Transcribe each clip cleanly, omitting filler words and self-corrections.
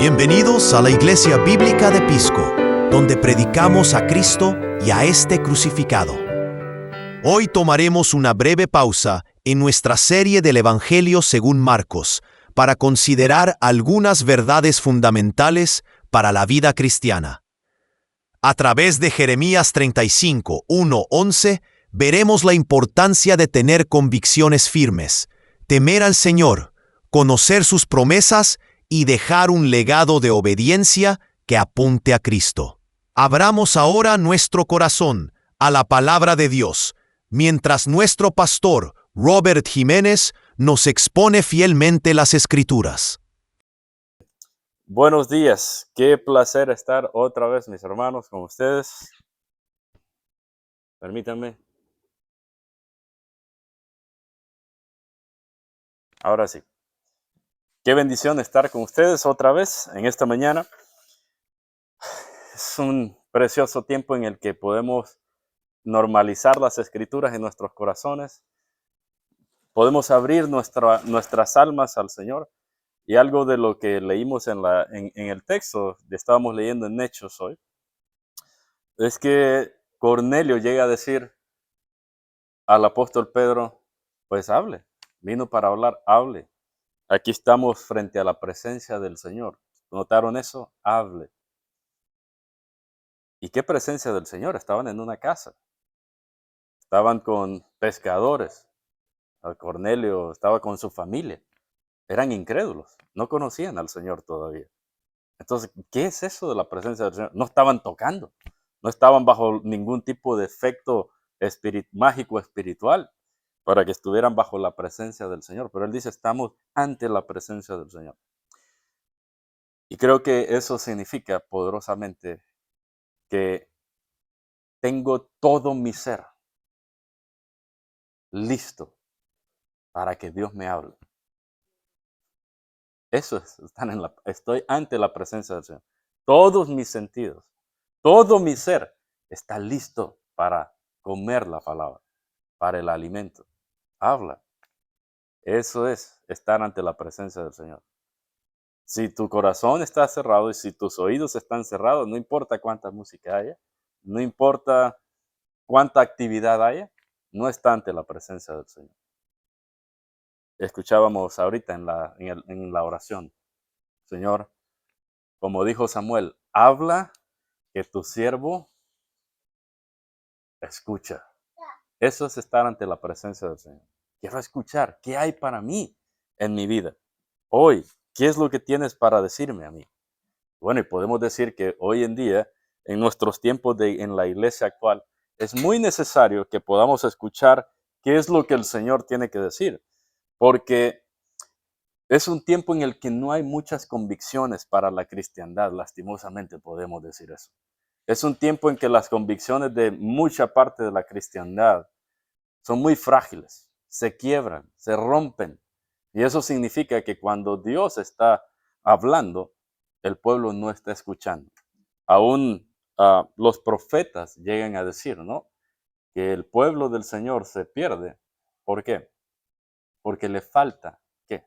Bienvenidos a la Iglesia Bíblica de Pisco, donde predicamos a Cristo y a este crucificado. Hoy tomaremos una breve pausa en nuestra serie del Evangelio según Marcos para considerar algunas verdades fundamentales para la vida cristiana. A través de Jeremías 35, 1-11, veremos la importancia de tener convicciones firmes, temer al Señor, conocer sus promesas y dejar un legado de obediencia que apunte a Cristo. Abramos ahora nuestro corazón a la palabra de Dios, mientras nuestro pastor, Robert Jiménez, nos expone fielmente las Escrituras. Buenos días, qué placer estar otra vez, mis hermanos, con ustedes. Permítanme. Ahora sí. Qué bendición estar con ustedes otra vez en esta mañana. Es un precioso tiempo en el que podemos normalizar las Escrituras en nuestros corazones. Podemos abrir nuestras almas al Señor. Y algo de lo que leímos en el texto, estábamos leyendo en Hechos hoy, es que Cornelio llega a decir al apóstol Pedro, pues hable, vino para hablar, hable. Aquí estamos frente a la presencia del Señor. ¿Notaron eso? Hable. ¿Y qué presencia del Señor? Estaban en una casa. Estaban con pescadores. Cornelio estaba con su familia. Eran incrédulos. No conocían al Señor todavía. Entonces, ¿qué es eso de la presencia del Señor? No estaban tocando. No estaban bajo ningún tipo de efecto mágico espiritual para que estuvieran bajo la presencia del Señor. Pero él dice, estamos ante la presencia del Señor. Y creo que eso significa poderosamente que tengo todo mi ser listo para que Dios me hable. Eso es, estoy ante la presencia del Señor. Todos mis sentidos, todo mi ser está listo para comer la palabra, para el alimento. Habla. Eso es estar ante la presencia del Señor. Si tu corazón está cerrado y si tus oídos están cerrados, no importa cuánta música haya, no importa cuánta actividad haya, no está ante la presencia del Señor. Escuchábamos ahorita en la oración, Señor, como dijo Samuel, habla que tu siervo escucha. Eso es estar ante la presencia del Señor. Quiero escuchar qué hay para mí en mi vida. Hoy, ¿qué es lo que tienes para decirme a mí? Bueno, y podemos decir que hoy en día, en nuestros tiempos en la iglesia actual, es muy necesario que podamos escuchar qué es lo que el Señor tiene que decir. Porque es un tiempo en el que no hay muchas convicciones para la cristiandad, lastimosamente podemos decir eso. Es un tiempo en que las convicciones de mucha parte de la cristiandad son muy frágiles, se quiebran, se rompen. Y eso significa que cuando Dios está hablando, el pueblo no está escuchando. Aún los profetas llegan a decir, ¿no? Que el pueblo del Señor se pierde. ¿Por qué? Porque le falta, ¿qué?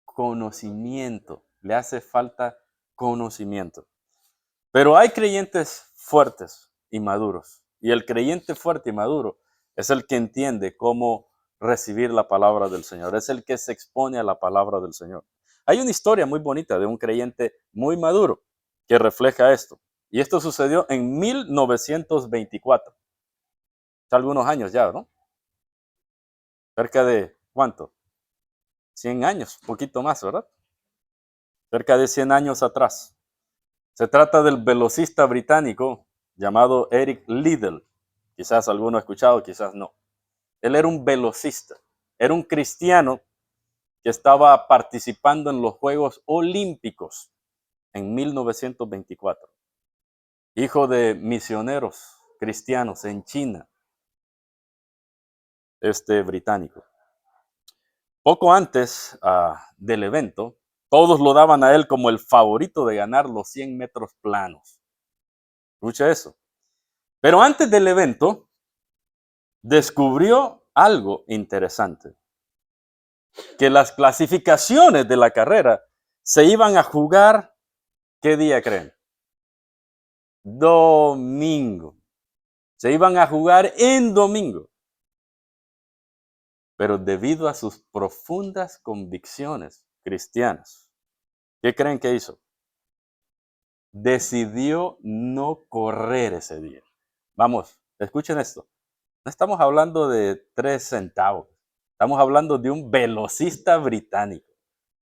Conocimiento. Le hace falta conocimiento. Pero hay creyentes fuertes y maduros. Y el creyente fuerte y maduro es el que entiende cómo recibir la palabra del Señor. Es el que se expone a la palabra del Señor. Hay una historia muy bonita de un creyente muy maduro que refleja esto. Y esto sucedió en 1924. Hace algunos años ya, ¿no? Cerca de, ¿cuánto? 100 años, un poquito más, ¿verdad? Cerca de 100 años atrás. Se trata del velocista británico llamado Eric Liddell. Quizás alguno ha escuchado, quizás no. Él era un velocista, era un cristiano que estaba participando en los Juegos Olímpicos en 1924. Hijo de misioneros cristianos en China, británico. Poco antes del evento, todos lo daban a él como el favorito de ganar los 100 metros planos. Escucha eso. Pero antes del evento, descubrió algo interesante. Que las clasificaciones de la carrera se iban a jugar ¿Qué día creen? Domingo. Se iban a jugar en domingo. Pero debido a sus profundas convicciones cristianas, ¿qué creen que hizo? Decidió no correr ese día. Vamos, escuchen esto. No estamos hablando de 3 centavos. Estamos hablando de un velocista británico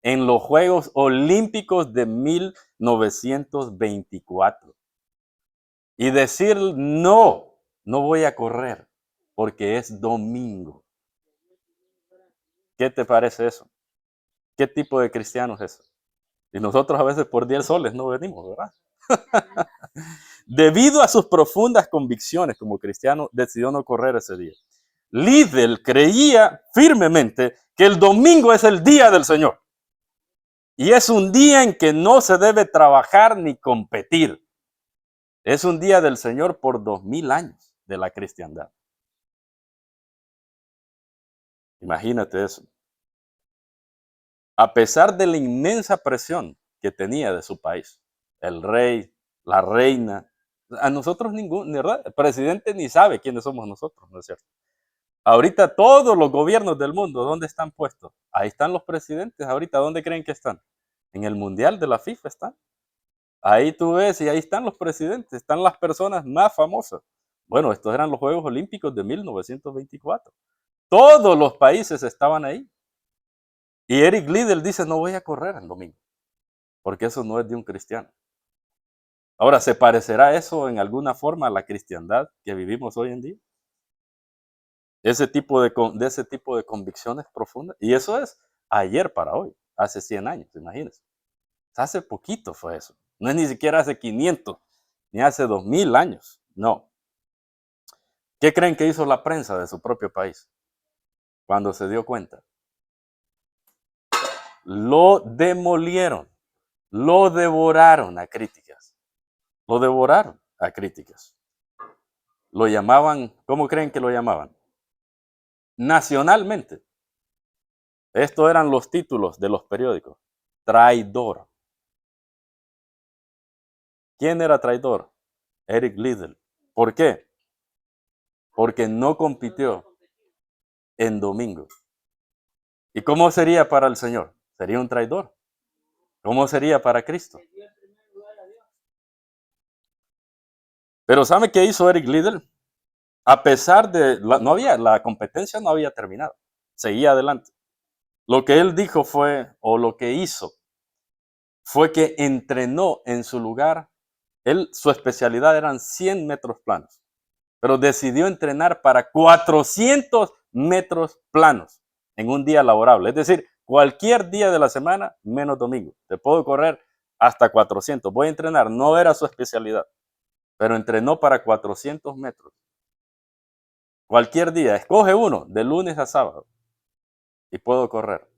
en los Juegos Olímpicos de 1924. Y decir, no, no voy a correr porque es domingo. ¿Qué te parece eso? ¿Qué tipo de cristiano es eso? Y nosotros a veces por 10 soles no venimos, ¿verdad? Debido a sus profundas convicciones como cristiano, decidió no correr ese día. Liddell creía firmemente que el domingo es el día del Señor. Y es un día en que no se debe trabajar ni competir. Es un día del Señor por 2000 años de la cristiandad. Imagínate eso. A pesar de la inmensa presión que tenía de su país, el rey, la reina, a nosotros ningún, ¿verdad? El presidente ni sabe quiénes somos nosotros, ¿no es cierto? Ahorita todos los gobiernos del mundo, ¿dónde están puestos? Ahí están los presidentes. Ahorita, ¿dónde creen que están? En el Mundial de la FIFA están. Ahí tú ves y ahí están los presidentes, están las personas más famosas. Bueno, estos eran los Juegos Olímpicos de 1924. Todos los países estaban ahí. Y Eric Liddell dice, no voy a correr el domingo, porque eso no es de un cristiano. Ahora, ¿se parecerá eso en alguna forma a la cristiandad que vivimos hoy en día? Ese tipo de convicciones profundas. Y eso es ayer para hoy, hace 100 años, imagínense. Hace poquito fue eso. No es ni siquiera hace 500, ni hace 2000 años. No. ¿Qué creen que hizo la prensa de su propio país cuando se dio cuenta? Lo demolieron, lo devoraron a críticas. Lo devoraron a críticas. Lo llamaban, ¿cómo creen que lo llamaban? Nacionalmente. Estos eran los títulos de los periódicos. Traidor. ¿Quién era traidor? Eric Liddell. ¿Por qué? Porque no compitió en domingo. ¿Y cómo sería para el Señor? Sería un traidor. ¿Cómo sería para Cristo? Pero ¿sabe qué hizo Eric Liddell? A pesar de, la competencia no había terminado. Seguía adelante. Lo que él dijo fue, o lo que hizo, fue que entrenó en su lugar. Su especialidad eran 100 metros planos, pero decidió entrenar para 400 metros planos en un día laborable. Es decir, cualquier día de la semana, menos domingo. Te puedo correr hasta 400. Voy a entrenar. No era su especialidad, pero entrenó para 400 metros. Cualquier día, escoge uno, de lunes a sábado, y puedo correr.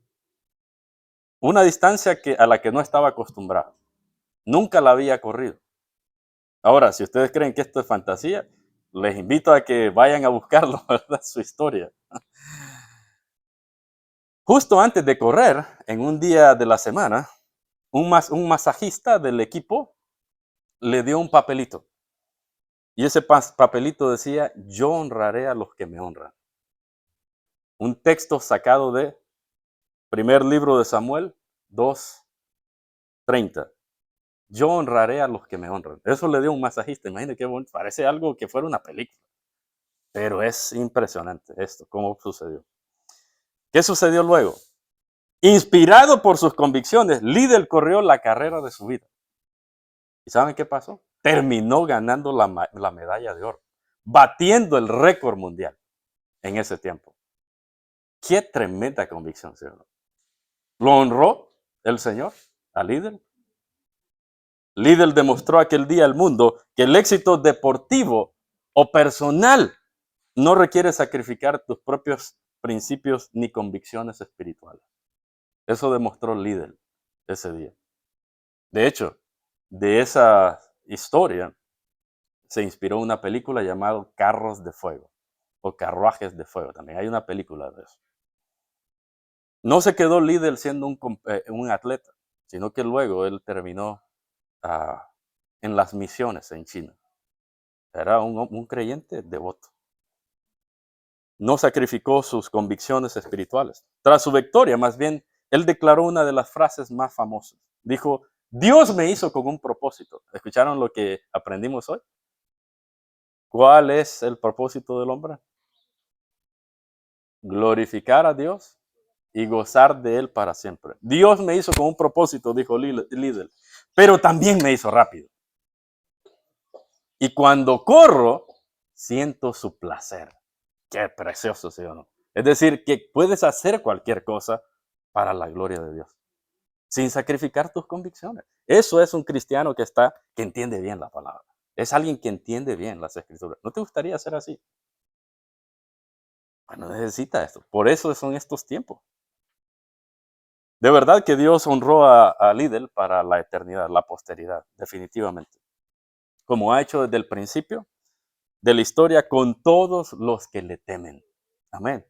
Una distancia a la que no estaba acostumbrado. Nunca la había corrido. Ahora, si ustedes creen que esto es fantasía, les invito a que vayan a buscarlo, ¿verdad? Su historia. Justo antes de correr, en un día de la semana, un masajista del equipo le dio un papelito. Y ese papelito decía, yo honraré a los que me honran. Un texto sacado de primer libro de Samuel 2:30. Yo honraré a los que me honran. Eso le dio un masajista. Imagínate qué bonito. Parece algo que fuera una película. Pero es impresionante esto, cómo sucedió. ¿Qué sucedió luego? Inspirado por sus convicciones, Liddell corrió la carrera de su vida. ¿Y saben qué pasó? Terminó ganando la medalla de oro, batiendo el récord mundial en ese tiempo. Qué tremenda convicción, señor. ¿Lo honró el Señor a Liddell? Liddell demostró aquel día al mundo que el éxito deportivo o personal no requiere sacrificar tus propios principios ni convicciones espirituales. Eso demostró Liddell ese día. De hecho, de esa historia se inspiró una película llamada Carros de Fuego o Carruajes de Fuego. También hay una película de eso. No se quedó Liddell siendo un atleta, sino que luego él terminó ah, en las misiones en China. Era un creyente devoto. No sacrificó sus convicciones espirituales. Tras su victoria, más bien, él declaró una de las frases más famosas. Dijo, Dios me hizo con un propósito. ¿Escucharon lo que aprendimos hoy? ¿Cuál es el propósito del hombre? Glorificar a Dios y gozar de Él para siempre. Dios me hizo con un propósito, dijo Liddell, pero también me hizo rápido. Y cuando corro, siento su placer. Qué precioso, ¿sí o no? Es decir, que puedes hacer cualquier cosa para la gloria de Dios, sin sacrificar tus convicciones. Eso es un cristiano que entiende bien la palabra. Es alguien que entiende bien las escrituras. ¿No te gustaría ser así? Bueno, necesita esto. Por eso son estos tiempos. De verdad que Dios honró a Liddell para la eternidad, la posteridad, definitivamente. Como ha hecho desde el principio de la historia con todos los que le temen. Amén.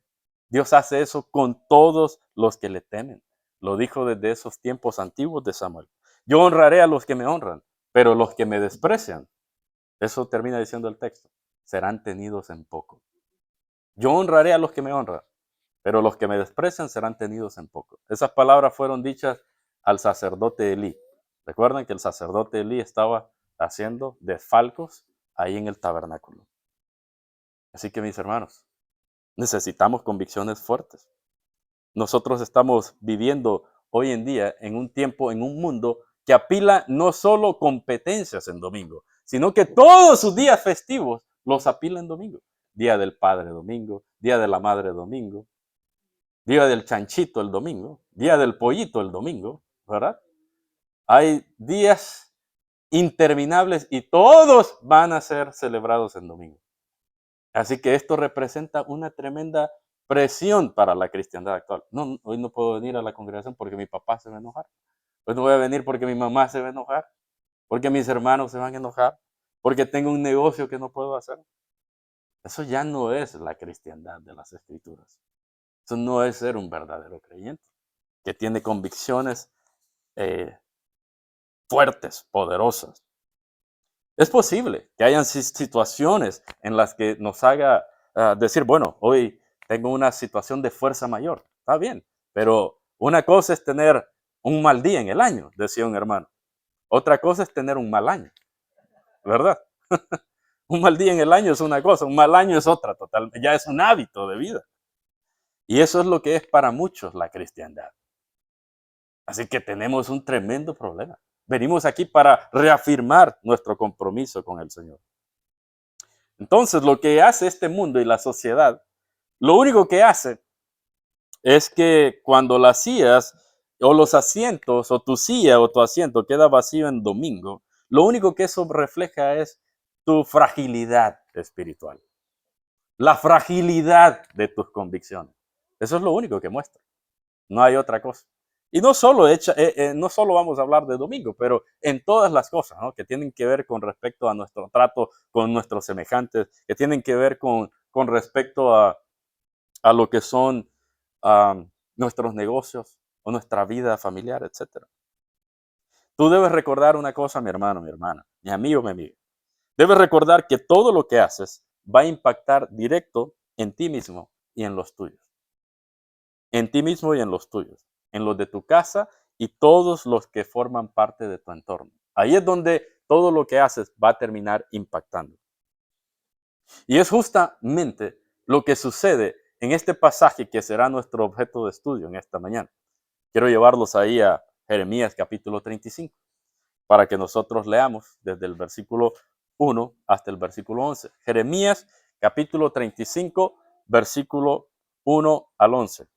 Dios hace eso con todos los que le temen. Lo dijo desde esos tiempos antiguos de Samuel. Yo honraré a los que me honran, pero los que me desprecian, eso termina diciendo el texto, serán tenidos en poco. Yo honraré a los que me honran, pero los que me desprecian serán tenidos en poco. Esas palabras fueron dichas al sacerdote Elí. Recuerden que el sacerdote Elí estaba haciendo desfalcos ahí en el tabernáculo. Así que mis hermanos, necesitamos convicciones fuertes. Nosotros estamos viviendo hoy en día en un tiempo, en un mundo que apila no solo competencias en domingo, sino que todos sus días festivos los apila en domingo. Día del Padre domingo, Día de la Madre domingo, Día del Chanchito el domingo, Día del Pollito el domingo, ¿verdad? Hay días interminables y todos van a ser celebrados en domingo. Así que esto representa una tremenda presión para la cristiandad actual. No, hoy no puedo venir a la congregación porque mi papá se va a enojar. Hoy no voy a venir porque mi mamá se va a enojar, porque mis hermanos se van a enojar, porque tengo un negocio que no puedo hacer. Eso ya no es la cristiandad de las escrituras. Eso no es ser un verdadero creyente, que tiene convicciones fuertes, poderosas. Es posible que hayan situaciones en las que nos haga decir, bueno, hoy tengo una situación de fuerza mayor. Está bien, pero una cosa es tener un mal día en el año, decía un hermano. Otra cosa es tener un mal año, ¿verdad? Un mal día en el año es una cosa, un mal año es otra, total, ya es un hábito de vida. Y eso es lo que es para muchos la cristiandad. Así que tenemos un tremendo problema. Venimos aquí para reafirmar nuestro compromiso con el Señor. Entonces, lo que hace este mundo y la sociedad, lo único que hace es que cuando las sillas o los asientos o tu silla o tu asiento queda vacío en domingo, lo único que eso refleja es tu fragilidad espiritual, la fragilidad de tus convicciones. Eso es lo único que muestra. No hay otra cosa. Y no solo, no solo vamos a hablar de domingo, pero en todas las cosas, ¿no? Que tienen que ver con respecto a nuestro trato con nuestros semejantes, que tienen que ver con respecto a lo que son nuestros negocios o nuestra vida familiar, etc. Tú debes recordar una cosa, mi hermano, mi hermana, mi amigo, mi amiga. Debes recordar que todo lo que haces va a impactar directo en ti mismo y en los tuyos. En ti mismo y en los tuyos, en los de tu casa y todos los que forman parte de tu entorno. Ahí es donde todo lo que haces va a terminar impactando. Y es justamente lo que sucede en este pasaje que será nuestro objeto de estudio en esta mañana. Quiero llevarlos ahí a Jeremías capítulo 35 para que nosotros leamos desde el versículo 1 hasta el versículo 11. Jeremías capítulo 35, versículo 1 al 11.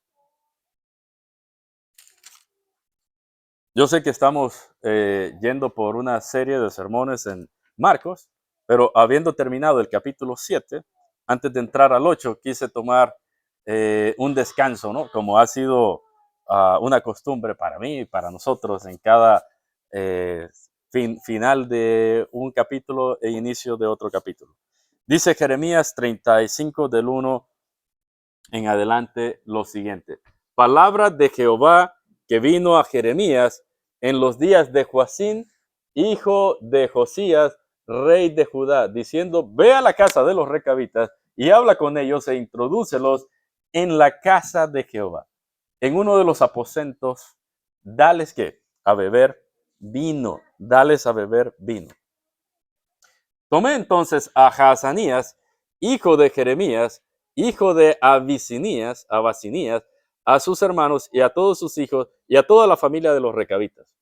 Yo sé que estamos yendo por una serie de sermones en Marcos, pero habiendo terminado el capítulo 7, antes de entrar al 8, quise tomar un descanso, ¿no? Como ha sido una costumbre para mí y para nosotros en cada final de un capítulo e inicio de otro capítulo. Dice Jeremías 35 del 1 en adelante lo siguiente. Palabra de Jehová que vino a Jeremías en los días de Joacín, hijo de Josías, rey de Judá, diciendo, ve a la casa de los recabitas y habla con ellos e introdúcelos en la casa de Jehová. En uno de los aposentos, dales ¿qué? A beber vino. Dales a beber vino. Tomé entonces a Hazanías, hijo de Jeremías, hijo de Abasinías, a sus hermanos y a todos sus hijos y a toda la familia de los recabitas.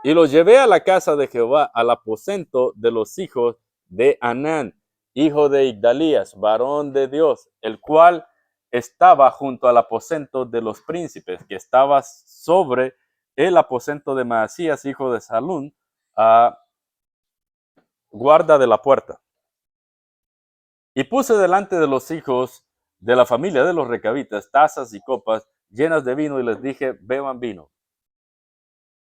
Y los llevé a la casa de Jehová, al aposento de los hijos de Anán, hijo de Igdalías, varón de Dios, el cual estaba junto al aposento de los príncipes, que estaba sobre el aposento de Maasías, hijo de Salún, a guarda de la puerta. Y puse delante de los hijos de la familia de los recabitas tazas y copas llenas de vino, y les dije, beban vino.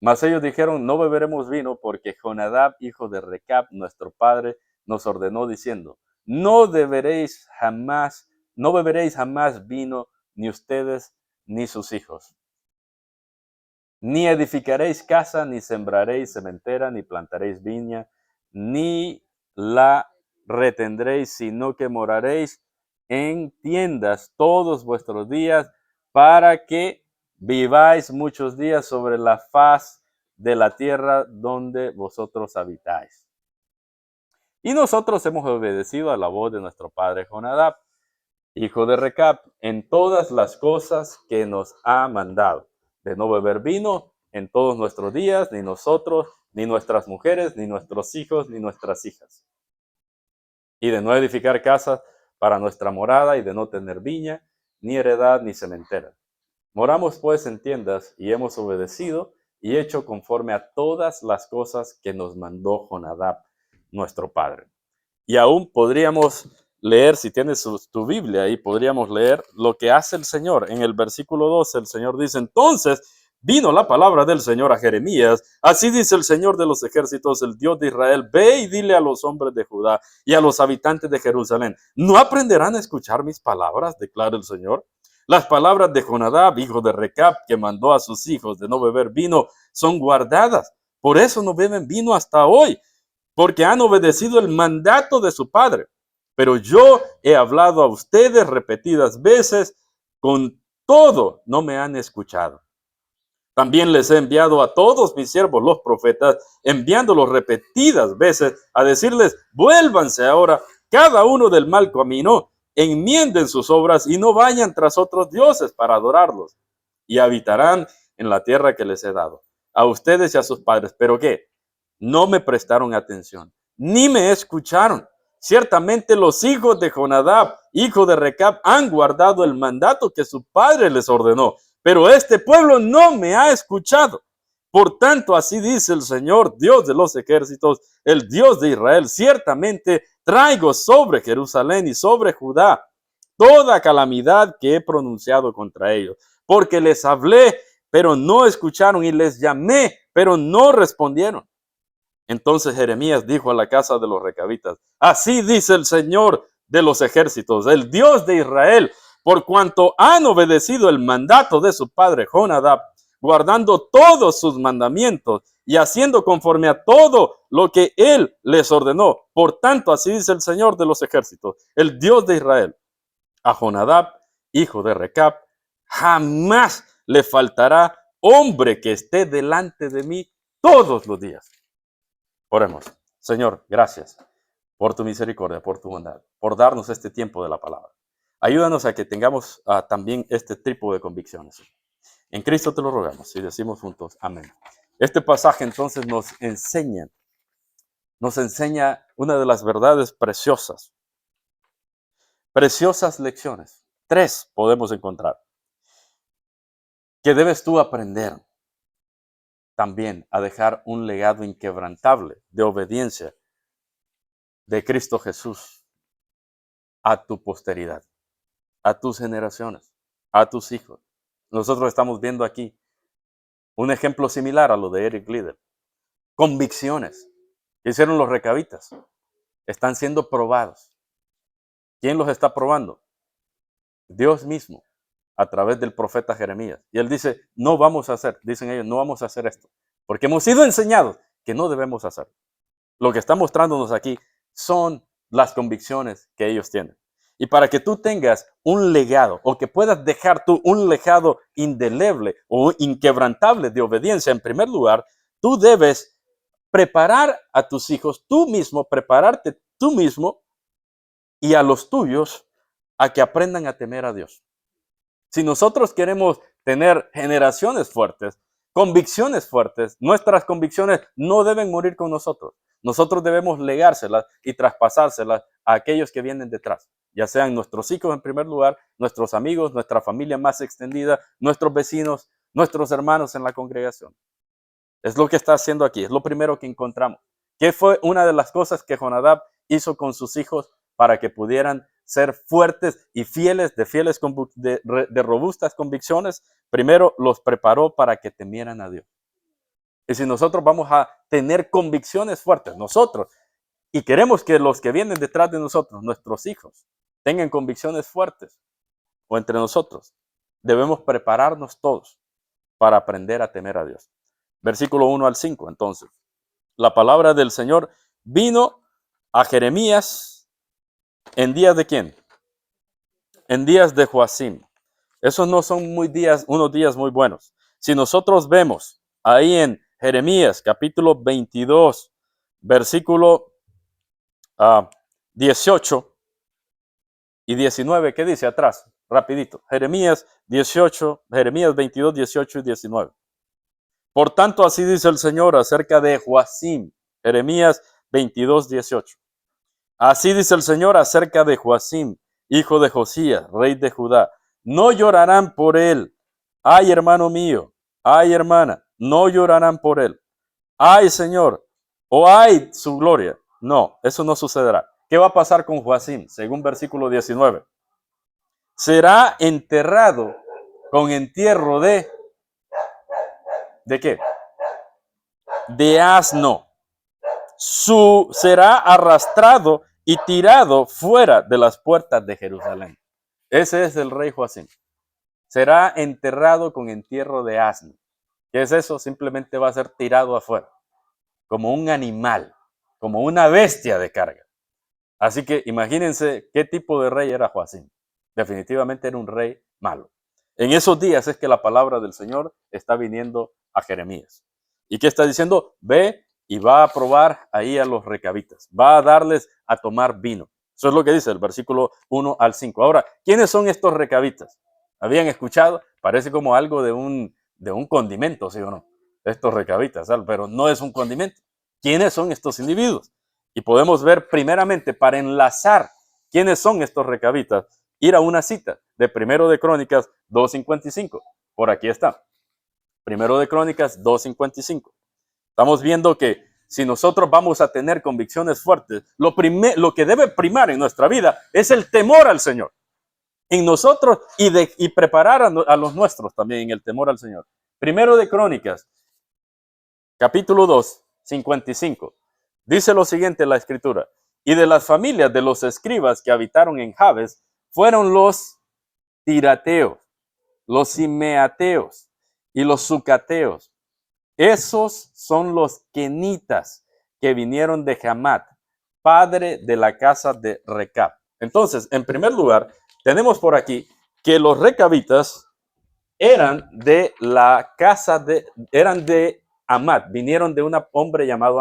Mas ellos dijeron, no beberemos vino, porque Jonadab, hijo de Recab, nuestro padre, nos ordenó diciendo, no beberéis jamás vino, ni ustedes ni sus hijos. Ni edificaréis casa, ni sembraréis sementera, ni plantaréis viña, ni la retendréis, sino que moraréis en tiendas todos vuestros días, para que viváis muchos días sobre la faz de la tierra donde vosotros habitáis. Y nosotros hemos obedecido a la voz de nuestro padre Jonadab, hijo de Recab, en todas las cosas que nos ha mandado, de no beber vino en todos nuestros días, ni nosotros, ni nuestras mujeres, ni nuestros hijos, ni nuestras hijas. Y de no edificar casas para nuestra morada, y de no tener viña, ni heredad, ni cementera. Moramos pues en tiendas, y hemos obedecido y hecho conforme a todas las cosas que nos mandó Jonadab, nuestro padre. Y aún podríamos leer, si tienes tu Biblia ahí, podríamos leer lo que hace el Señor. En el versículo 12, el Señor dice, entonces vino la palabra del Señor a Jeremías. Así dice el Señor de los ejércitos, el Dios de Israel, ve y dile a los hombres de Judá y a los habitantes de Jerusalén, ¿no aprenderán a escuchar mis palabras? Declara el Señor. Las palabras de Jonadab, hijo de Recab, que mandó a sus hijos de no beber vino, son guardadas. Por eso no beben vino hasta hoy, porque han obedecido el mandato de su padre. Pero yo he hablado a ustedes repetidas veces, con todo no me han escuchado. También les he enviado a todos mis siervos los profetas, enviándolos repetidas veces a decirles, vuélvanse ahora cada uno del mal camino, enmienden sus obras y no vayan tras otros dioses para adorarlos. Y habitarán en la tierra que les he dado, a ustedes y a sus padres. ¿Pero qué? No me prestaron atención, ni me escucharon. Ciertamente los hijos de Jonadab, hijo de Recab, han guardado el mandato que su padre les ordenó, pero este pueblo no me ha escuchado. Por tanto, así dice el Señor, Dios de los ejércitos, el Dios de Israel, ciertamente traigo sobre Jerusalén y sobre Judá toda calamidad que he pronunciado contra ellos, porque les hablé, pero no escucharon, y les llamé, pero no respondieron. Entonces Jeremías dijo a la casa de los recabitas, así dice el Señor de los ejércitos, el Dios de Israel, por cuanto han obedecido el mandato de su padre Jonadab, guardando todos sus mandamientos y haciendo conforme a todo lo que él les ordenó. Por tanto, así dice el Señor de los ejércitos, el Dios de Israel, a Jonadab, hijo de Recab, jamás le faltará hombre que esté delante de mí todos los días. Oremos. Señor, gracias por tu misericordia, por tu bondad, por darnos este tiempo de la palabra. Ayúdanos a que tengamos también este tipo de convicciones. En Cristo te lo rogamos y decimos juntos, amén. Este pasaje entonces nos enseña una de las verdades preciosas lecciones. 3 podemos encontrar que debes tú aprender también a dejar un legado inquebrantable de obediencia de Cristo Jesús a tu posteridad, a tus generaciones, a tus hijos. Nosotros estamos viendo aquí un ejemplo similar a lo de Eric Liddell. Convicciones que hicieron los recabitas están siendo probados. ¿Quién los está probando? Dios mismo, a través del profeta Jeremías. Y él dice, no vamos a hacer, dicen ellos, no vamos a hacer esto, porque hemos sido enseñados que no debemos hacer. Lo que está mostrándonos aquí son las convicciones que ellos tienen. Y para que tú tengas un legado o que puedas dejar tú un legado indeleble o inquebrantable de obediencia, en primer lugar, tú debes preparar a tus hijos tú mismo, prepararte tú mismo y a los tuyos a que aprendan a temer a Dios. Si nosotros queremos tener generaciones fuertes, convicciones fuertes, nuestras convicciones no deben morir con nosotros. Nosotros debemos legárselas y traspasárselas a aquellos que vienen detrás, ya sean nuestros hijos en primer lugar, nuestros amigos, nuestra familia más extendida, nuestros vecinos, nuestros hermanos en la congregación. Es lo que está haciendo aquí, es lo primero que encontramos. ¿Qué fue una de las cosas que Jonadab hizo con sus hijos para que pudieran ser fuertes y fieles, de robustas convicciones? Primero los preparó para que temieran a Dios. Y si nosotros vamos a tener convicciones fuertes, nosotros, y queremos que los que vienen detrás de nosotros, nuestros hijos, tengan convicciones fuertes, o entre nosotros, debemos prepararnos todos para aprender a temer a Dios. Versículo 1 al 5, entonces. La palabra del Señor vino a Jeremías en días de ¿quién? En días de Joacim. Esos no son unos días muy buenos. Si nosotros vemos ahí en Jeremías capítulo 22, versículo 18 y 19, ¿qué dice atrás? Rapidito. Jeremías 22, 18 y 19. Por tanto, así dice el Señor acerca de Joacim. Jeremías 22, 18. Así dice el Señor acerca de Joacim, hijo de Josías, rey de Judá. No llorarán por él. Ay, hermano mío. Ay, hermana. No llorarán por él. Ay, Señor. O ay, su gloria. No, eso no sucederá. ¿Qué va a pasar con Joacim? Según versículo 19. Será enterrado con entierro ¿de qué? De asno. Será arrastrado y tirado fuera de las puertas de Jerusalén. Ese es el rey Joacim. Será enterrado con entierro de asno. ¿Qué es eso? Simplemente va a ser tirado afuera, como un animal, como una bestia de carga. Así que imagínense qué tipo de rey era Joacim. Definitivamente era un rey malo. En esos días es que la palabra del Señor está viniendo a Jeremías. ¿Y qué está diciendo? Ve y va a probar ahí a los recabitas. Va a darles a tomar vino. Eso es lo que dice el versículo 1 al 5. Ahora, ¿quiénes son estos recabitas? ¿Habían escuchado? Parece como algo de un condimento, ¿sí o no? Estos recabitas, pero no es un condimento. ¿Quiénes son estos individuos? Y podemos ver primeramente, para enlazar quiénes son estos recabitas, ir a una cita de Primero de Crónicas 2:55. Por aquí está. Primero de Crónicas 2:55. Estamos viendo que si nosotros vamos a tener convicciones fuertes, lo que debe primar en nuestra vida es el temor al Señor. En nosotros y preparar a los nuestros también en el temor al Señor. Primero de Crónicas, capítulo 2:55. Dice lo siguiente la escritura. Y de las familias de los escribas que habitaron en Jabes fueron los tirateos, los simeateos y los sucateos. Esos son los kenitas que vinieron de Hamat, padre de la casa de Recab. Entonces, en primer lugar, tenemos por aquí que los recabitas eran de la casa eran de Amat, vinieron de un hombre llamado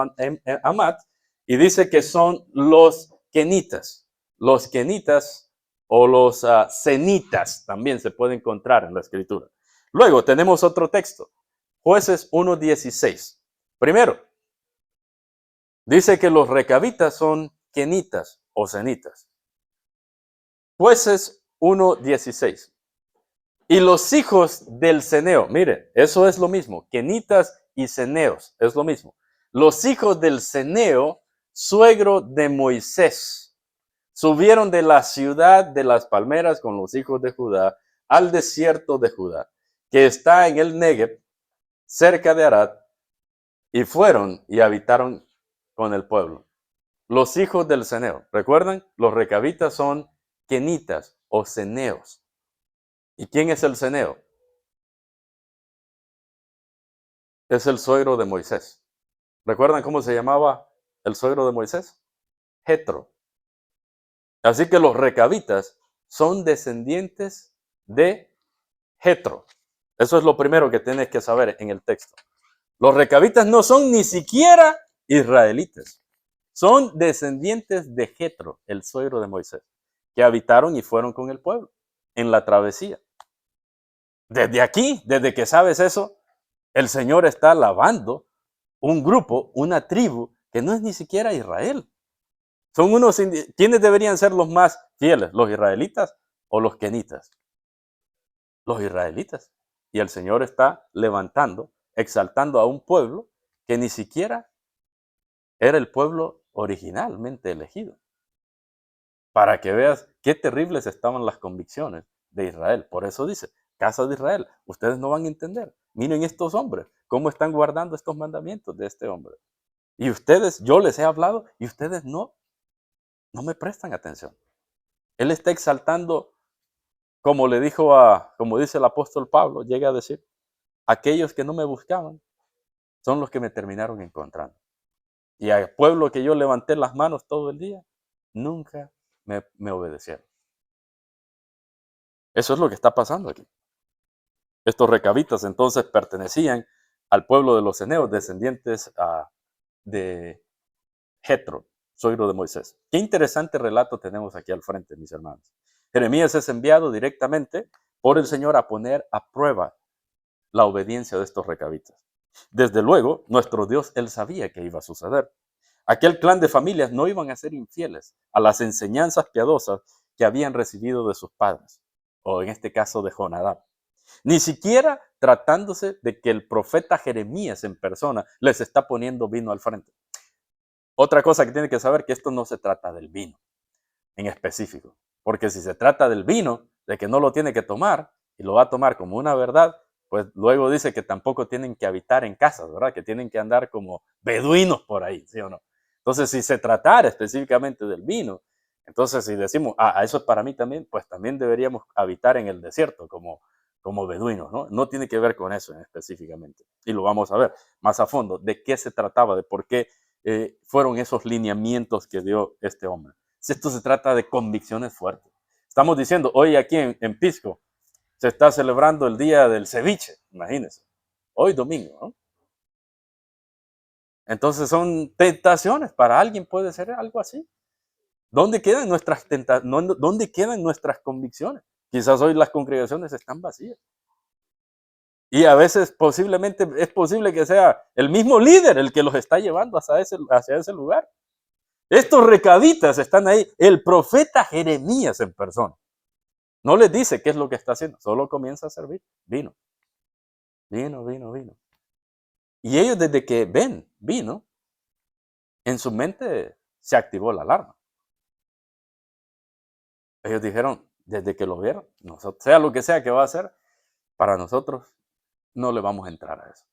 Amat, y dice que son los kenitas. Los kenitas o los cenitas también se puede encontrar en la escritura. Luego tenemos otro texto, Jueces 1:16. Primero, dice que los recabitas son kenitas o cenitas. Jueces 1:16. Y los hijos del ceneo, mire, eso es lo mismo, kenitas y ceneos, es lo mismo. Los hijos del ceneo, suegro de Moisés, subieron de la ciudad de las palmeras con los hijos de Judá al desierto de Judá, que está en el Negev, cerca de Arad, y fueron y habitaron con el pueblo. Los hijos del ceneo, ¿recuerdan? Los recabitas son kenitas o ceneos. ¿Y quién es el ceneo? Es el suegro de Moisés. ¿Recuerdan cómo se llamaba el suegro de Moisés? Jetro. Así que los recabitas son descendientes de Jetro. Eso es lo primero que tienes que saber en el texto. Los recabitas no son ni siquiera israelitas. Son descendientes de Jetro, el suegro de Moisés, que habitaron y fueron con el pueblo en la travesía. Desde aquí, desde que sabes eso, el Señor está alabando un grupo, una tribu que no es ni siquiera Israel. Son unos, ¿quiénes deberían ser los más fieles? ¿Los israelitas o los kenitas? Los israelitas. Y el Señor está levantando, exaltando a un pueblo que ni siquiera era el pueblo originalmente elegido. Para que veas qué terribles estaban las convicciones de Israel. Por eso dice, casa de Israel, ustedes no van a entender. Miren estos hombres, cómo están guardando estos mandamientos de este hombre. Y ustedes, yo les he hablado y ustedes no me prestan atención. Él está exaltando, como le dijo como dice el apóstol Pablo, llega a decir, aquellos que no me buscaban son los que me terminaron encontrando. Y al pueblo que yo levanté las manos todo el día, nunca me obedecieron. Eso es lo que está pasando aquí. Estos recabitas entonces pertenecían al pueblo de los eneos, descendientes de Jetro, suegro de Moisés. Qué interesante relato tenemos aquí al frente, mis hermanos. Jeremías es enviado directamente por el Señor a poner a prueba la obediencia de estos recabitas. Desde luego, nuestro Dios, él sabía que iba a suceder. Aquel clan de familias no iban a ser infieles a las enseñanzas piadosas que habían recibido de sus padres, o en este caso de Jonadab. Ni siquiera tratándose de que el profeta Jeremías en persona les está poniendo vino al frente. Otra cosa que tienen que saber, que esto no se trata del vino en específico, porque si se trata del vino, de que no lo tiene que tomar y lo va a tomar como una verdad, pues luego dice que tampoco tienen que habitar en casas, ¿verdad? Que tienen que andar como beduinos por ahí, ¿sí o no? Entonces, si se tratara específicamente del vino, entonces si decimos, eso es para mí también, pues también deberíamos habitar en el desierto como beduinos, ¿no? No tiene que ver con eso específicamente. Y lo vamos a ver más a fondo, de qué se trataba, de por qué fueron esos lineamientos que dio este hombre. Esto se trata de convicciones fuertes. Estamos diciendo, hoy aquí en Pisco se está celebrando el día del ceviche, imagínense. Hoy domingo, ¿no? Entonces son tentaciones. Para alguien puede ser algo así. ¿Dónde quedan nuestras tentaciones? ¿Dónde quedan nuestras convicciones? Quizás hoy las congregaciones están vacías. Y a veces posiblemente es posible que sea el mismo líder el que los está llevando hacia ese lugar. Estos recabitas están ahí. El profeta Jeremías en persona. No les dice qué es lo que está haciendo. Solo comienza a servir vino. Vino, vino, vino. Y ellos desde que ven vino, en su mente se activó la alarma. Ellos dijeron, desde que lo vieron, sea lo que sea que va a hacer, para nosotros no le vamos a entrar a eso.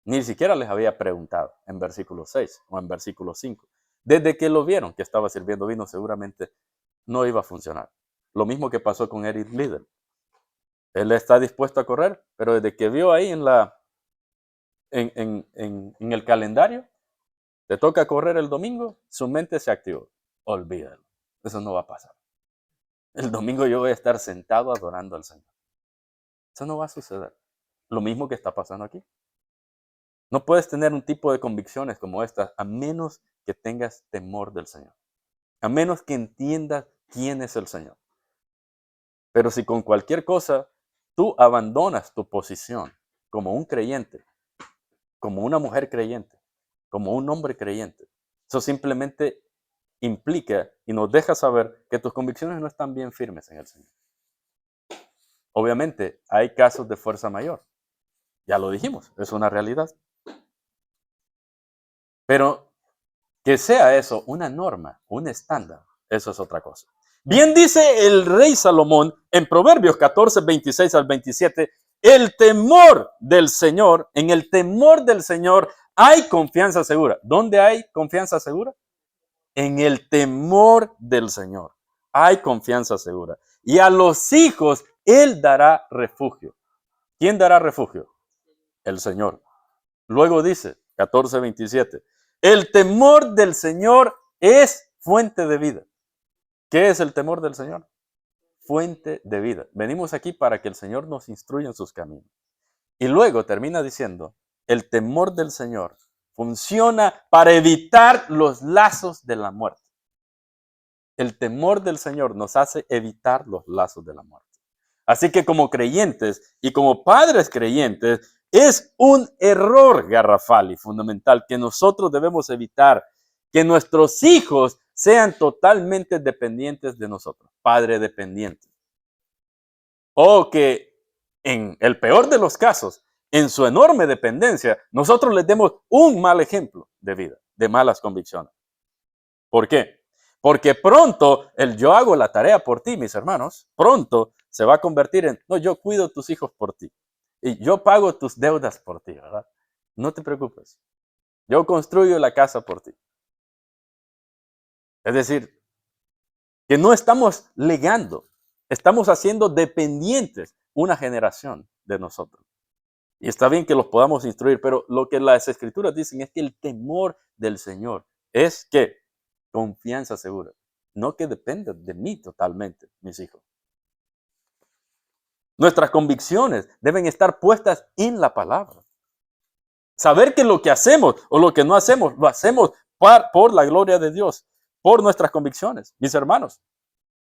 Ni siquiera les había preguntado en versículo 6 o en versículo 5. Desde que lo vieron que estaba sirviendo vino, seguramente no iba a funcionar. Lo mismo que pasó con Eric Liddell. Él está dispuesto a correr, pero desde que vio ahí en el calendario, te toca correr el domingo, su mente se activó. Olvídalo. Eso no va a pasar. El domingo yo voy a estar sentado adorando al Señor. Eso no va a suceder. Lo mismo que está pasando aquí. No puedes tener un tipo de convicciones como estas a menos que tengas temor del Señor. A menos que entiendas quién es el Señor. Pero si con cualquier cosa tú abandonas tu posición como un creyente, como una mujer creyente, como un hombre creyente, eso simplemente implica y nos deja saber que tus convicciones no están bien firmes en el Señor. Obviamente, hay casos de fuerza mayor. Ya lo dijimos, es una realidad. Pero que sea eso una norma, un estándar, eso es otra cosa. Bien dice el rey Salomón en Proverbios 14, 26 al 27, el temor del Señor, en el temor del Señor hay confianza segura. ¿Dónde hay confianza segura? En el temor del Señor hay confianza segura. Y a los hijos Él dará refugio. ¿Quién dará refugio? El Señor. Luego dice, 14:27. El temor del Señor es fuente de vida. ¿Qué es el temor del Señor? Fuente de vida. Venimos aquí para que el Señor nos instruya en sus caminos. Y luego termina diciendo, el temor del Señor funciona para evitar los lazos de la muerte. El temor del Señor nos hace evitar los lazos de la muerte. Así que como creyentes y como padres creyentes, es un error garrafal y fundamental que nosotros debemos evitar que nuestros hijos sean totalmente dependientes de nosotros, padre dependientes. O que en el peor de los casos, en su enorme dependencia, nosotros les demos un mal ejemplo de vida, de malas convicciones. ¿Por qué? Porque pronto el yo hago la tarea por ti, mis hermanos, pronto se va a convertir en, no, yo cuido tus hijos por ti. Y yo pago tus deudas por ti, ¿verdad? No te preocupes. Yo construyo la casa por ti. Es decir, que no estamos legando, estamos haciendo dependientes una generación de nosotros. Y está bien que los podamos instruir, pero lo que las escrituras dicen es que el temor del Señor es que confianza segura, no que dependa de mí totalmente, mis hijos. Nuestras convicciones deben estar puestas en la palabra. Saber que lo que hacemos o lo que no hacemos, lo hacemos por la gloria de Dios, por nuestras convicciones, mis hermanos.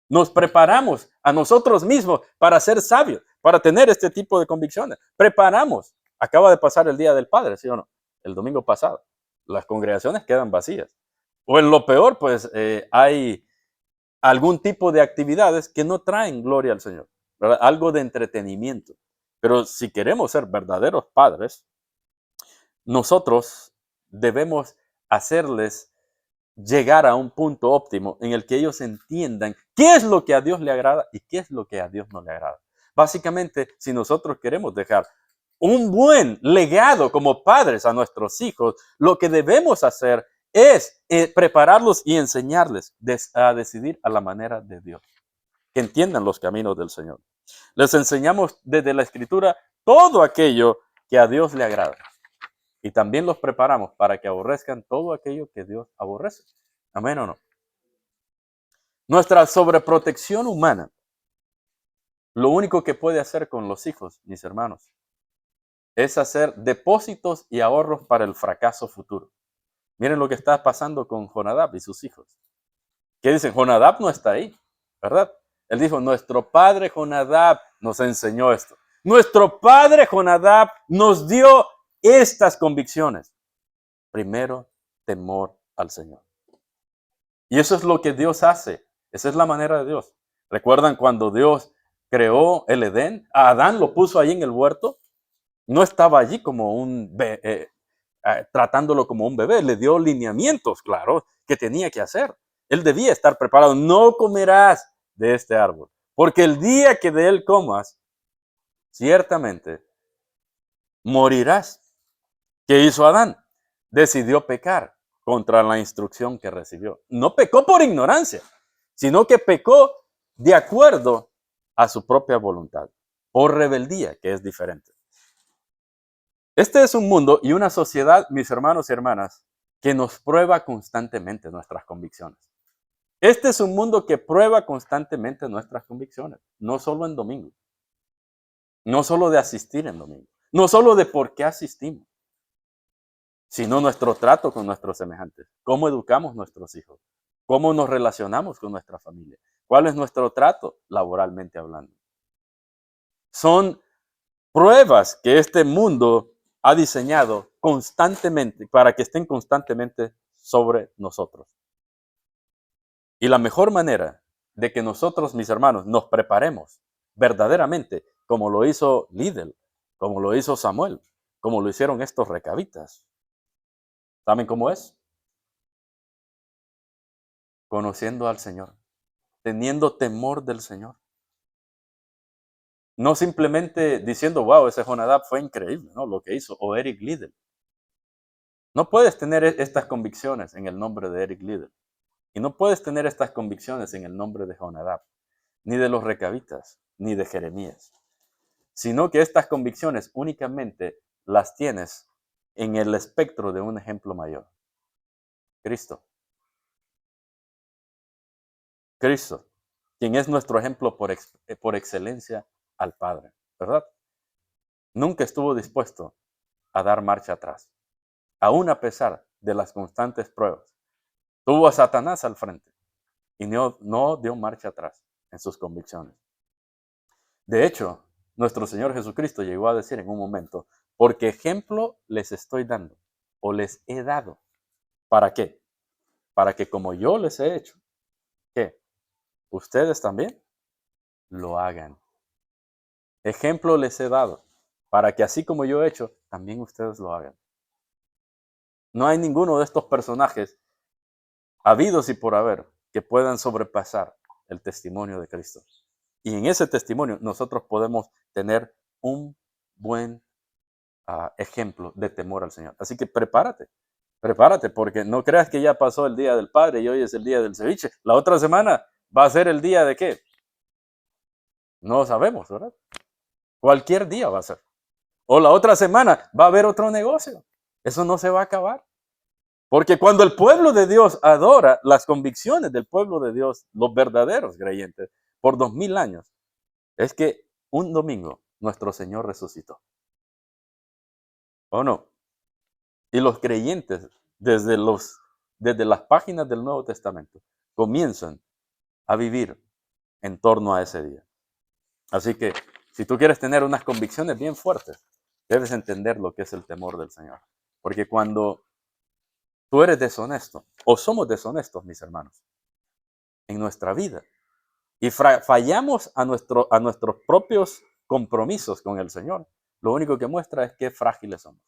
Nos preparamos a nosotros mismos para ser sabios, para tener este tipo de convicciones. Preparamos. Acaba de pasar el Día del Padre, ¿sí o no? El domingo pasado. Las congregaciones quedan vacías. O en lo peor, pues hay algún tipo de actividades que no traen gloria al Señor, ¿verdad? Algo de entretenimiento. Pero si queremos ser verdaderos padres, nosotros debemos hacerles llegar a un punto óptimo en el que ellos entiendan qué es lo que a Dios le agrada y qué es lo que a Dios no le agrada. Básicamente, si nosotros queremos dejar un buen legado como padres a nuestros hijos, lo que debemos hacer es prepararlos y enseñarles a decidir a la manera de Dios, que entiendan los caminos del Señor. Les enseñamos desde la Escritura todo aquello que a Dios le agrada. Y también los preparamos para que aborrezcan todo aquello que Dios aborrece. ¿Amén o no? Nuestra sobreprotección humana, lo único que puede hacer con los hijos, mis hermanos, es hacer depósitos y ahorros para el fracaso futuro. Miren lo que está pasando con Jonadab y sus hijos. ¿Qué dicen? Jonadab no está ahí, ¿verdad? Él dijo, nuestro padre Jonadab nos enseñó esto. Nuestro padre Jonadab nos dio estas convicciones. Primero, temor al Señor. Y eso es lo que Dios hace. Esa es la manera de Dios. ¿Recuerdan cuando Dios creó el Edén? A Adán lo puso ahí en el huerto. No estaba allí como tratándolo como un bebé. Le dio lineamientos, claro, que tenía que hacer. Él debía estar preparado. No comerás de este árbol, porque el día que de él comas, ciertamente morirás. ¿Qué hizo Adán? Decidió pecar contra la instrucción que recibió. No pecó por ignorancia, sino que pecó de acuerdo a su propia voluntad, por rebeldía, que es diferente. Este es un mundo y una sociedad, mis hermanos y hermanas, que nos prueba constantemente nuestras convicciones. Este es un mundo que prueba constantemente nuestras convicciones, no solo en domingo, no solo de asistir en domingo, no solo de por qué asistimos, sino nuestro trato con nuestros semejantes, cómo educamos a nuestros hijos, cómo nos relacionamos con nuestra familia, cuál es nuestro trato laboralmente hablando. Son pruebas que este mundo ha diseñado constantemente para que estén constantemente sobre nosotros. Y la mejor manera de que nosotros, mis hermanos, nos preparemos verdaderamente, como lo hizo Lidl, como lo hizo Samuel, como lo hicieron estos recabitas. ¿Saben cómo es? Conociendo al Señor, teniendo temor del Señor. No simplemente diciendo, wow, ese Jonadab fue increíble, ¿no? Lo que hizo, o Eric Liddell. No puedes tener estas convicciones en el nombre de Eric Liddell. Y no puedes tener estas convicciones en el nombre de Jonadab, ni de los recabitas, ni de Jeremías. Sino que estas convicciones únicamente las tienes en el espectro de un ejemplo mayor. Cristo. Cristo, quien es nuestro ejemplo por excelencia al Padre, ¿verdad? Nunca estuvo dispuesto a dar marcha atrás, aún a pesar de las constantes pruebas. Tuvo a Satanás al frente y no dio marcha atrás en sus convicciones. De hecho, nuestro Señor Jesucristo llegó a decir en un momento, porque ejemplo les estoy dando o les he dado. ¿Para qué? Para que como yo les he hecho, ¿qué? Ustedes también lo hagan. Ejemplo les he dado, para que así como yo he hecho, también ustedes lo hagan. No hay ninguno de estos personajes, habidos y por haber, que puedan sobrepasar el testimonio de Cristo. Y en ese testimonio nosotros podemos tener un buen ejemplo de temor al Señor. Así que prepárate, porque no creas que ya pasó el día del Padre y hoy es el día del ceviche. La otra semana va a ser el día de ¿qué? No sabemos, ¿verdad? Cualquier día va a ser. O la otra semana va a haber otro negocio. Eso no se va a acabar. Porque cuando el pueblo de Dios adora las convicciones del pueblo de Dios, los verdaderos creyentes, por 2000 años, es que un domingo nuestro Señor resucitó. ¿O no? Y los creyentes, desde las páginas del Nuevo Testamento, comienzan a vivir en torno a ese día. Así que, si tú quieres tener unas convicciones bien fuertes, debes entender lo que es el temor del Señor. Porque cuando tú eres deshonesto, o somos deshonestos, mis hermanos, en nuestra vida, y fallamos a nuestros propios compromisos con el Señor, lo único que muestra es qué frágiles somos,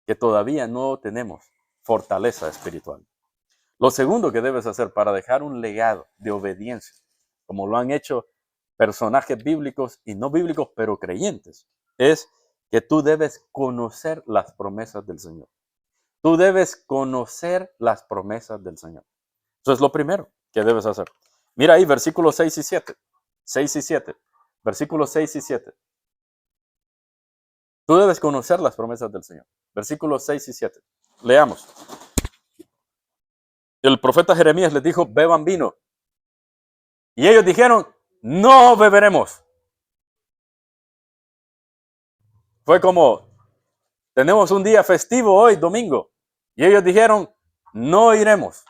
que todavía no tenemos fortaleza espiritual. Lo segundo que debes hacer para dejar un legado de obediencia, como lo han hecho personajes bíblicos y no bíblicos, pero creyentes, es que tú debes conocer las promesas del Señor. Tú debes conocer las promesas del Señor. Eso es lo primero que debes hacer. Mira ahí, versículos 6 y 7. 6 y 7. Versículos 6 y 7. Tú debes conocer las promesas del Señor. Versículos 6 y 7. Leamos. El profeta Jeremías les dijo, beban vino. Y ellos dijeron, no beberemos. Fue como, tenemos un día festivo hoy, domingo. Y ellos dijeron, no iremos.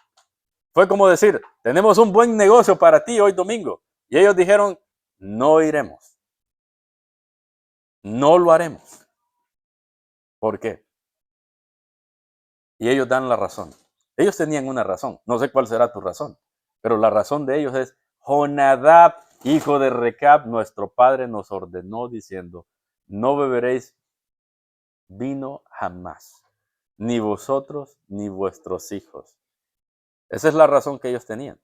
Fue como decir, tenemos un buen negocio para ti hoy, domingo. Y ellos dijeron, no iremos. No lo haremos. ¿Por qué? Y ellos dan la razón. Ellos tenían una razón. No sé cuál será tu razón. Pero la razón de ellos es, Jonadab, hijo de Recab, nuestro padre nos ordenó diciendo, no beberéis vino jamás, ni vosotros ni vuestros hijos. Esa es la razón que ellos tenían.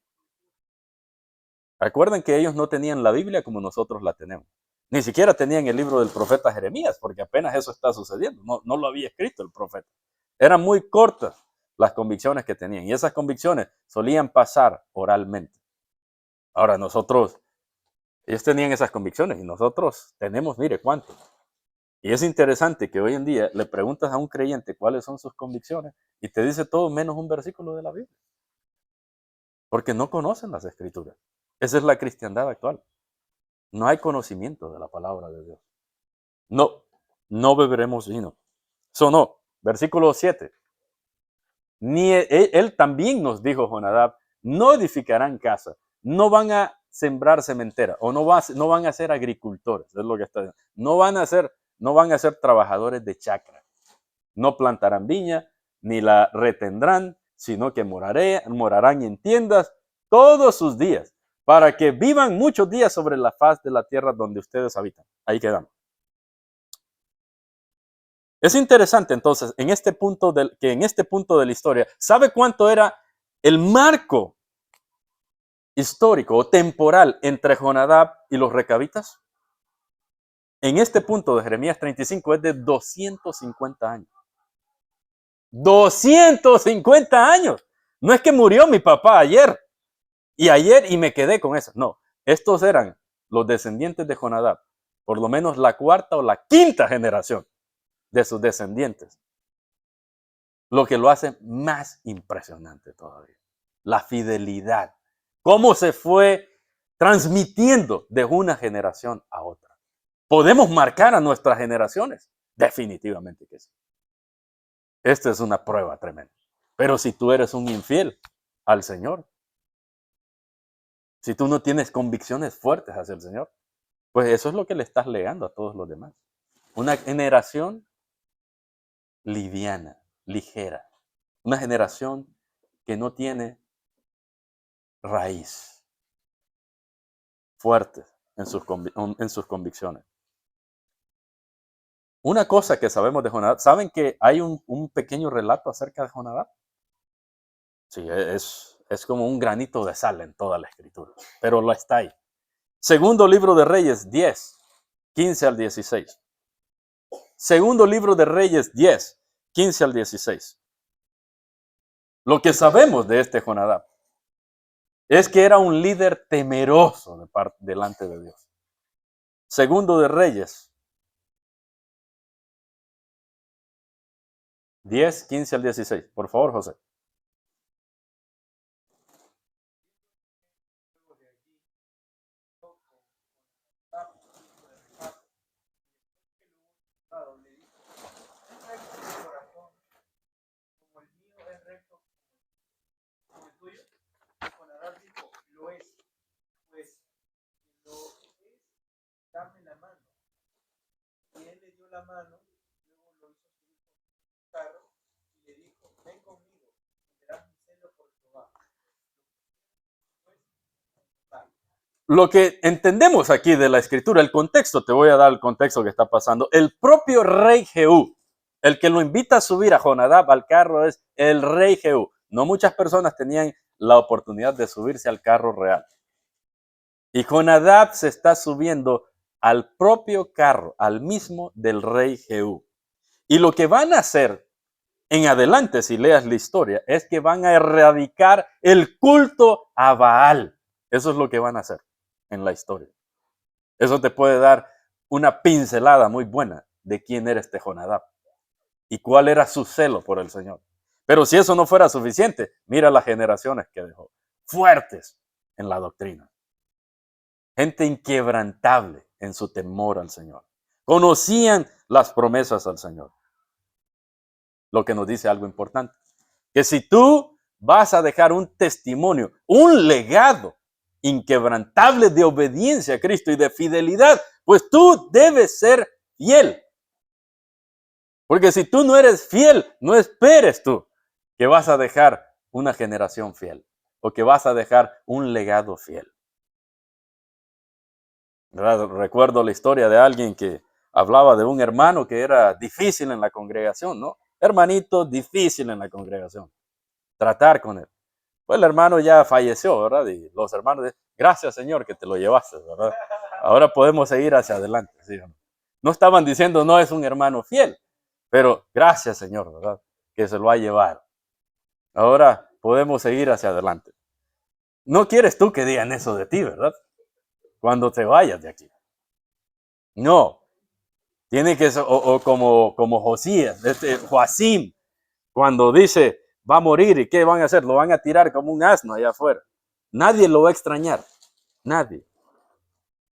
Recuerden que ellos no tenían la Biblia como nosotros la tenemos. Ni siquiera tenían el libro del profeta Jeremías, porque apenas eso está sucediendo. No lo había escrito el profeta. Eran muy cortas las convicciones que tenían. Y esas convicciones solían pasar oralmente. Ahora ellos tenían esas convicciones y nosotros tenemos, mire cuánto. Y es interesante que hoy en día le preguntas a un creyente cuáles son sus convicciones y te dice todo menos un versículo de la Biblia. Porque no conocen las escrituras. Esa es la cristiandad actual. No hay conocimiento de la palabra de Dios. No beberemos vino. Eso no. Versículo 7. Ni él también nos dijo Jonadab, no edificarán casa, no van a sembrar cementera o no van a ser agricultores, es lo que está diciendo. No van a ser trabajadores de chacra. No plantarán viña, ni la retendrán, sino que morarán en tiendas todos sus días, para que vivan muchos días sobre la faz de la tierra donde ustedes habitan. Ahí quedamos. Es interesante entonces en este punto de la historia, ¿sabe cuánto era el marco histórico o temporal entre Jonadab y los recabitas? En este punto de Jeremías 35 es de 250 años. 250 años. No es que murió mi papá ayer y me quedé con eso. No, estos eran los descendientes de Jonadab, por lo menos la cuarta o la quinta generación de sus descendientes. lo que lo hace más impresionante todavía. La fidelidad. Cómo se fue transmitiendo de una generación a otra. ¿Podemos marcar a nuestras generaciones? Definitivamente que sí. Esta es una prueba tremenda. Pero si tú eres un infiel al Señor, si tú no tienes convicciones fuertes hacia el Señor, pues eso es lo que le estás legando a todos los demás. Una generación liviana, ligera. Una generación que no tiene raíz fuerte en sus convicciones. Una cosa que sabemos de Jonadab, ¿saben que hay un pequeño relato acerca de Jonadab? Sí, es como un granito de sal en toda la escritura, pero lo está ahí. Segundo libro de Reyes 10, 15 al 16. Segundo libro de Reyes 10, 15 al 16. Lo que sabemos de este Jonadab es que era un líder temeroso delante de Dios. Segundo de Reyes 10, 15 al 16. Por favor, José. Dame la mano. Y él le dio la mano, luego lo hizo subir con un carro y le dijo, ven conmigo, verás mi celo por Jehová. Lo que entendemos aquí de la escritura, el contexto, te voy a dar el contexto que está pasando. El propio rey Jehú, el que lo invita a subir a Jonadab al carro es el rey Jehú. No muchas personas tenían la oportunidad de subirse al carro real. Y Jonadab se está subiendo al propio carro, al mismo del rey Jehú. Y lo que van a hacer en adelante, si leas la historia, es que van a erradicar el culto a Baal. Eso es lo que van a hacer en la historia. Eso te puede dar una pincelada muy buena de quién era este Jonadab y cuál era su celo por el Señor. Pero si eso no fuera suficiente, mira las generaciones que dejó, fuertes en la doctrina. Gente inquebrantable en su temor al Señor. Conocían las promesas al Señor. Lo que nos dice algo importante, que si tú vas a dejar un testimonio, un legado inquebrantable de obediencia a Cristo y de fidelidad, pues tú debes ser fiel. Porque si tú no eres fiel, no esperes tú que vas a dejar una generación fiel o que vas a dejar un legado fiel. Recuerdo la historia de alguien que hablaba de un hermano que era difícil en la congregación, ¿no? Hermanito difícil en la congregación. Tratar con él. Pues el hermano ya falleció, ¿verdad? Y los hermanos dicen, gracias Señor que te lo llevaste, ¿verdad? Ahora podemos seguir hacia adelante, ¿sí? No estaban diciendo, no es un hermano fiel, pero gracias Señor, ¿verdad? Que se lo ha llevado. Ahora podemos seguir hacia adelante. No quieres tú que digan eso de ti, ¿verdad? Cuando te vayas de aquí. No. Tiene que ser, o como Josías, Joacim, cuando dice, va a morir, ¿y qué van a hacer? Lo van a tirar como un asno allá afuera. Nadie lo va a extrañar. Nadie.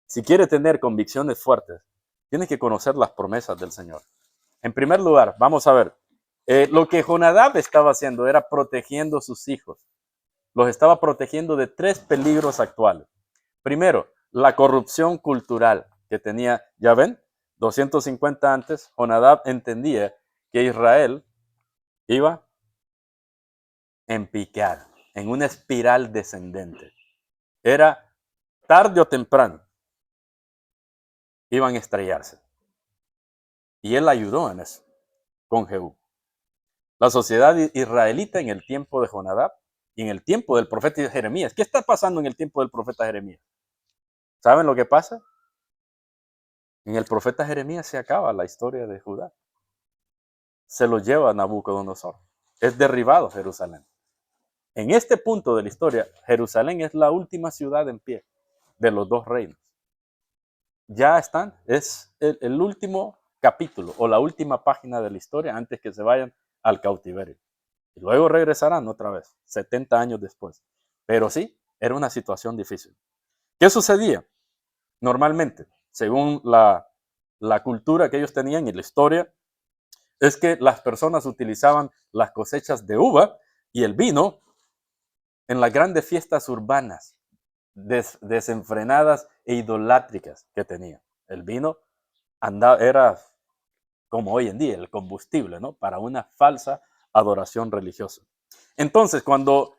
Si quiere tener convicciones fuertes, tiene que conocer las promesas del Señor. En primer lugar, vamos a ver, lo que Jonadab estaba haciendo era protegiendo a sus hijos. Los estaba protegiendo de 3 peligros actuales. Primero, la corrupción cultural que tenía, ya ven, 250 antes, Jonadab entendía que Israel iba en picada, en una espiral descendente. Era tarde o temprano, iban a estrellarse. Y él ayudó en eso, con Jehú. La sociedad israelita en el tiempo de Jonadab y en el tiempo del profeta Jeremías. ¿Qué está pasando en el tiempo del profeta Jeremías? ¿Saben lo que pasa? En el profeta Jeremías se acaba la historia de Judá. Se lo lleva Nabucodonosor. Es derribado Jerusalén. En este punto de la historia, Jerusalén es la última ciudad en pie de los 2 reinos. Ya están, es el último capítulo o la última página de la historia antes que se vayan al cautiverio. Y luego regresarán otra vez, 70 años después. Pero sí, era una situación difícil. ¿Qué sucedía? Normalmente, según la cultura que ellos tenían y la historia, es que las personas utilizaban las cosechas de uva y el vino en las grandes fiestas urbanas, desenfrenadas e idolátricas que tenían. El vino era como hoy en día el combustible, ¿no? Para una falsa adoración religiosa. Entonces, cuando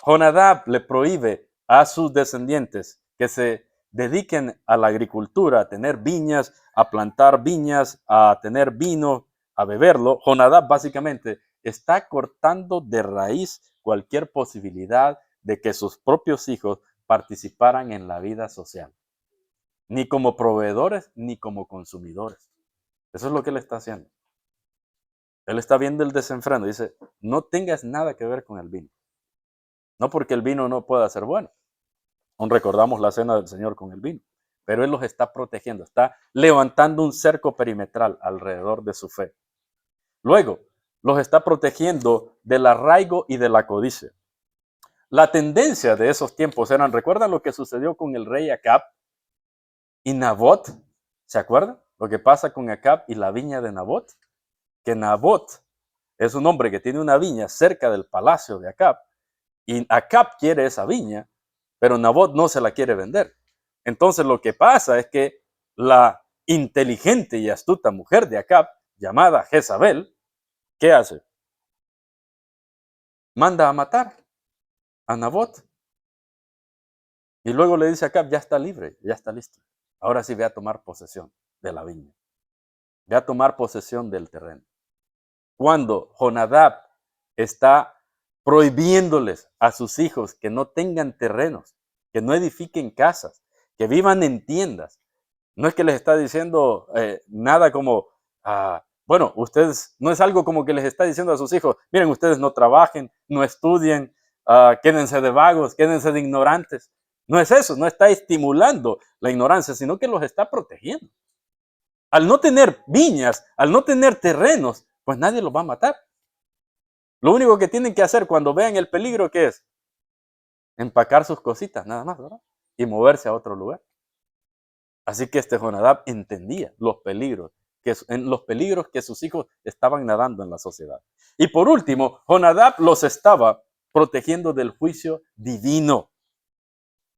Jonadab le prohíbe a sus descendientes que se dediquen a la agricultura, a tener viñas, a plantar viñas, a tener vino, a beberlo, Jonadab básicamente está cortando de raíz cualquier posibilidad de que sus propios hijos participaran en la vida social, ni como proveedores ni como consumidores. Eso es lo que él está haciendo. Él está viendo el desenfreno. Dice, no tengas nada que ver con el vino. No porque el vino no pueda ser bueno. Aún recordamos la cena del Señor con el vino. Pero Él los está protegiendo. Está levantando un cerco perimetral alrededor de su fe. Luego, los está protegiendo del arraigo y de la codicia. La tendencia de esos tiempos eran, ¿recuerdan lo que sucedió con el rey Acab y Nabot? ¿Se acuerdan? Lo que pasa con Acab y la viña de Nabot. Que Nabot es un hombre que tiene una viña cerca del palacio de Acab. Y Acab quiere esa viña, pero Nabot no se la quiere vender. Entonces lo que pasa es que la inteligente y astuta mujer de Acab, llamada Jezabel, ¿qué hace? Manda a matar a Nabot. Y luego le dice a Acab, ya está libre, ya está listo. Ahora sí ve a tomar posesión de la viña. Ve a tomar posesión del terreno. Cuando Jonadab está prohibiéndoles a sus hijos que no tengan terrenos, que no edifiquen casas, que vivan en tiendas. No es que les está diciendo nada como, bueno, ustedes, no es algo como que les está diciendo a sus hijos, miren, ustedes no trabajen, no estudien, quédense de vagos, quédense de ignorantes. No es eso, no está estimulando la ignorancia, sino que los está protegiendo. Al no tener viñas, al no tener terrenos, pues nadie los va a matar. Lo único que tienen que hacer cuando vean el peligro, ¿qué es? Empacar sus cositas, nada más, ¿verdad? Y moverse a otro lugar. Así que Jonadab entendía los peligros que sus hijos estaban nadando en la sociedad. Y por último, Jonadab los estaba protegiendo del juicio divino.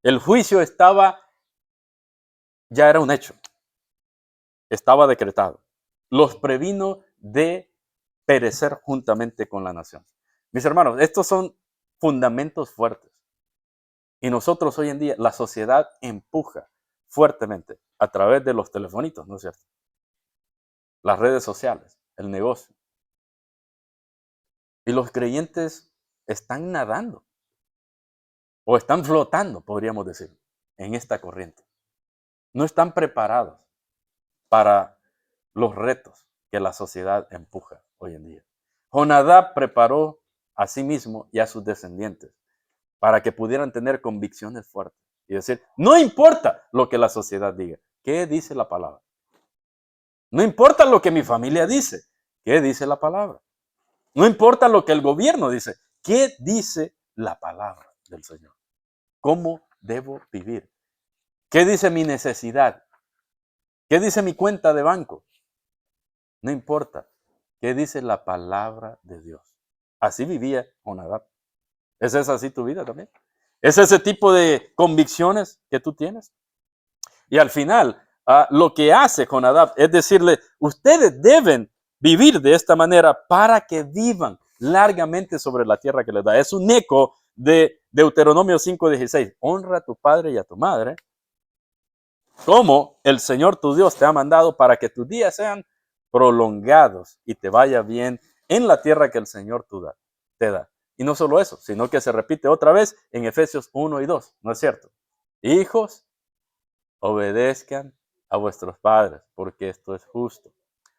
El juicio ya era un hecho. Estaba decretado. Los previno de perecer juntamente con la nación. Mis hermanos, estos son fundamentos fuertes. Y nosotros hoy en día, la sociedad empuja fuertemente a través de los telefonitos, ¿no es cierto? Las redes sociales, el negocio. Y los creyentes están nadando o están flotando, podríamos decir, en esta corriente. No están preparados para los retos que la sociedad empuja hoy en día. Jonadab preparó a sí mismo y a sus descendientes para que pudieran tener convicciones fuertes y decir, no importa lo que la sociedad diga, ¿qué dice la palabra? No importa lo que mi familia dice, ¿qué dice la palabra? No importa lo que el gobierno dice, ¿qué dice la palabra del Señor? ¿Cómo debo vivir? ¿Qué dice mi necesidad? ¿Qué dice mi cuenta de banco? No importa. ¿Qué dice la palabra de Dios? Así vivía Jonadab. ¿Es esa así tu vida también? ¿Es ese tipo de convicciones que tú tienes? Y al final, lo que hace Jonadab es decirle, ustedes deben vivir de esta manera para que vivan largamente sobre la tierra que les da. Es un eco de Deuteronomio 5:16. Honra a tu padre y a tu madre, como el Señor tu Dios te ha mandado para que tus días sean prolongados y te vaya bien en la tierra que el Señor te da. Y no solo eso, sino que se repite otra vez en Efesios 1:2, ¿no es cierto? Hijos, obedezcan a vuestros padres, porque esto es justo.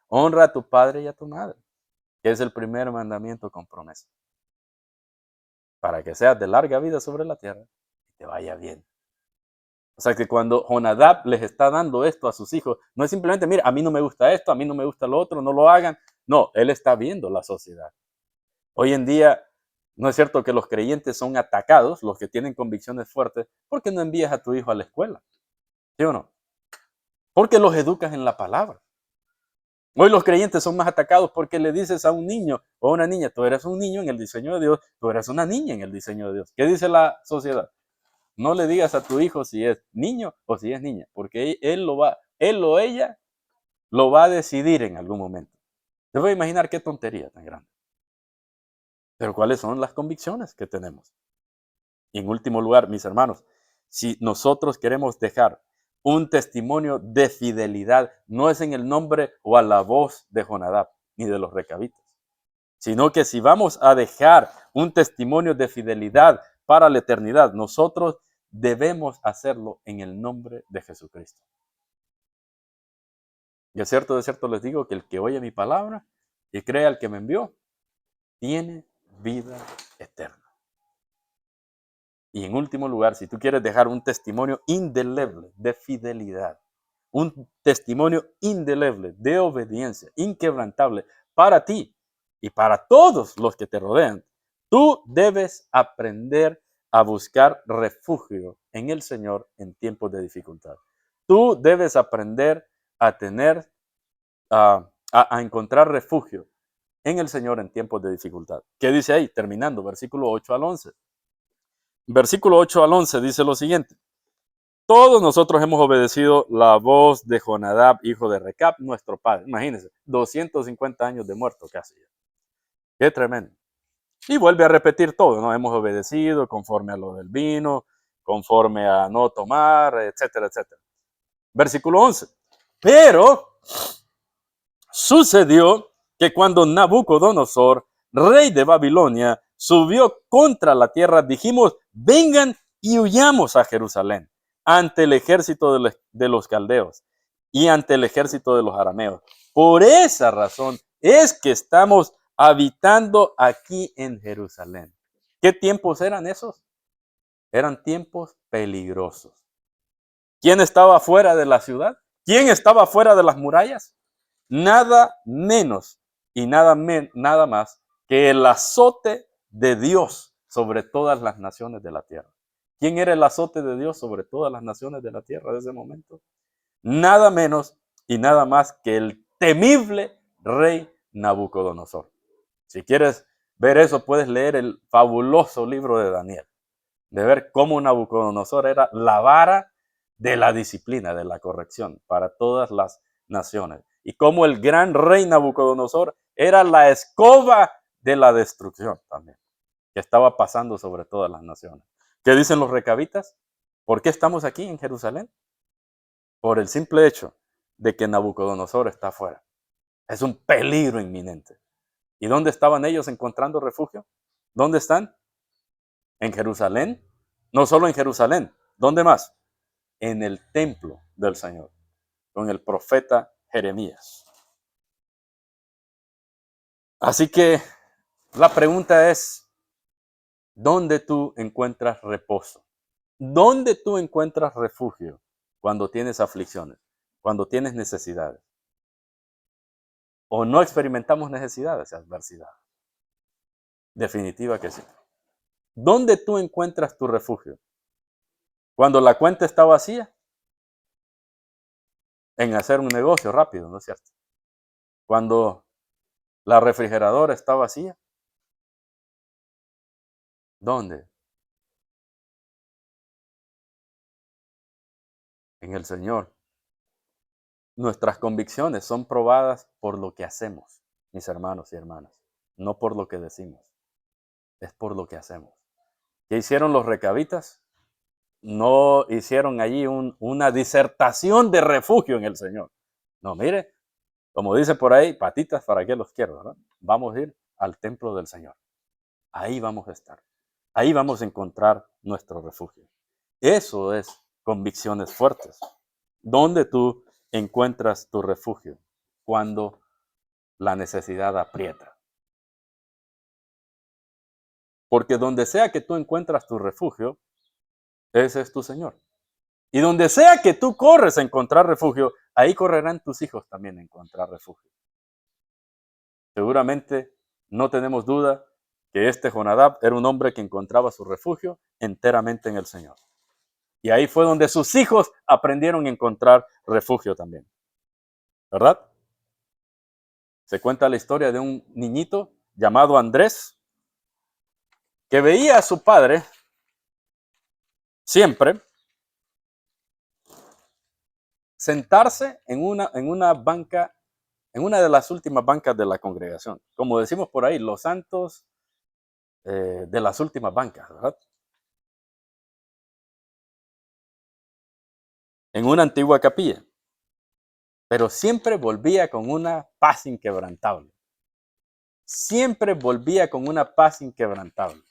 Honra a tu padre y a tu madre, que es el primer mandamiento con promesa, para que seas de larga vida sobre la tierra y te vaya bien. O sea que cuando Jonadab les está dando esto a sus hijos, no es simplemente, mira, a mí no me gusta esto, a mí no me gusta lo otro, no lo hagan. No, Él está viendo la sociedad. Hoy en día, no es cierto que los creyentes son atacados, los que tienen convicciones fuertes, porque no envías a tu hijo a la escuela. ¿Sí o no? Porque los educas en la palabra. Hoy los creyentes son más atacados porque le dices a un niño o a una niña, tú eres un niño en el diseño de Dios, tú eres una niña en el diseño de Dios. ¿Qué dice la sociedad? No le digas a tu hijo si es niño o si es niña, porque él o ella lo va a decidir en algún momento. Te voy a imaginar qué tontería tan grande. Pero ¿cuáles son las convicciones que tenemos? Y en último lugar, mis hermanos, si nosotros queremos dejar un testimonio de fidelidad, no es en el nombre o a la voz de Jonadab ni de los recabitas, sino que si vamos a dejar un testimonio de fidelidad para la eternidad, nosotros debemos hacerlo en el nombre de Jesucristo. Y de cierto les digo que el que oye mi palabra y cree al que me envió, tiene vida eterna. Y en último lugar, si tú quieres dejar un testimonio indeleble de fidelidad, un testimonio indeleble de obediencia, inquebrantable para ti y para todos los que te rodean, tú debes aprender a buscar refugio en el Señor en tiempos de dificultad. Tú debes aprender a tener, a encontrar refugio en el Señor en tiempos de dificultad. ¿Qué dice ahí? Terminando, versículo 8 al 11. Versículo 8 al 11 dice lo siguiente. Todos nosotros hemos obedecido la voz de Jonadab, hijo de Recab, nuestro padre. Imagínense, 250 años de muerto casi. Qué tremendo. Y vuelve a repetir todo, ¿no? Hemos obedecido conforme a lo del vino, conforme a no tomar, etcétera, etcétera. Versículo 11. Pero sucedió que cuando Nabucodonosor, rey de Babilonia, subió contra la tierra, dijimos, vengan y huyamos a Jerusalén ante el ejército de los caldeos y ante el ejército de los arameos. Por esa razón es que estamos habitando aquí en Jerusalén. ¿Qué tiempos eran esos? Eran tiempos peligrosos. ¿Quién estaba fuera de la ciudad? ¿Quién estaba fuera de las murallas? Nada menos y nada más que el azote de Dios sobre todas las naciones de la tierra. ¿Quién era el azote de Dios sobre todas las naciones de la tierra de ese momento? Nada menos y nada más que el temible rey Nabucodonosor. Si quieres ver eso, puedes leer el fabuloso libro de Daniel, de ver cómo Nabucodonosor era la vara de la disciplina, de la corrección para todas las naciones. Y cómo el gran rey Nabucodonosor era la escoba de la destrucción también, que estaba pasando sobre todas las naciones. ¿Qué dicen los recabitas? ¿Por qué estamos aquí en Jerusalén? Por el simple hecho de que Nabucodonosor está afuera. Es un peligro inminente. ¿Y dónde estaban ellos encontrando refugio? ¿Dónde están? En Jerusalén. No solo en Jerusalén. ¿Dónde más? En el templo del Señor, con el profeta Jeremías. Así que la pregunta es, ¿dónde tú encuentras reposo? ¿Dónde tú encuentras refugio cuando tienes aflicciones, cuando tienes necesidades? ¿O no experimentamos necesidades y adversidades? Definitiva que sí. ¿Dónde tú encuentras tu refugio? Cuando la cuenta está vacía, en hacer un negocio rápido, ¿no es cierto? Cuando la refrigeradora está vacía, ¿dónde? En el Señor. Nuestras convicciones son probadas por lo que hacemos, mis hermanos y hermanas, no por lo que decimos, es por lo que hacemos. ¿Qué hicieron los recabitas? No hicieron allí una disertación de refugio en el Señor. No, mire, como dice por ahí, patitas, ¿para qué los quiero? ¿Verdad? Vamos a ir al templo del Señor. Ahí vamos a estar. Ahí vamos a encontrar nuestro refugio. Eso es convicciones fuertes. ¿Dónde tú encuentras tu refugio cuando la necesidad aprieta? Porque donde sea que tú encuentras tu refugio, ese es tu Señor. Y donde sea que tú corres a encontrar refugio, ahí correrán tus hijos también a encontrar refugio. Seguramente no tenemos duda que este Jonadab era un hombre que encontraba su refugio enteramente en el Señor. Y ahí fue donde sus hijos aprendieron a encontrar refugio también. ¿Verdad? Se cuenta la historia de un niñito llamado Andrés, que veía a su padre siempre sentarse en una banca, en una de las últimas bancas de la congregación. Como decimos por ahí, los santos de las últimas bancas, ¿verdad? En una antigua capilla. Pero siempre volvía con una paz inquebrantable. Siempre volvía con una paz inquebrantable.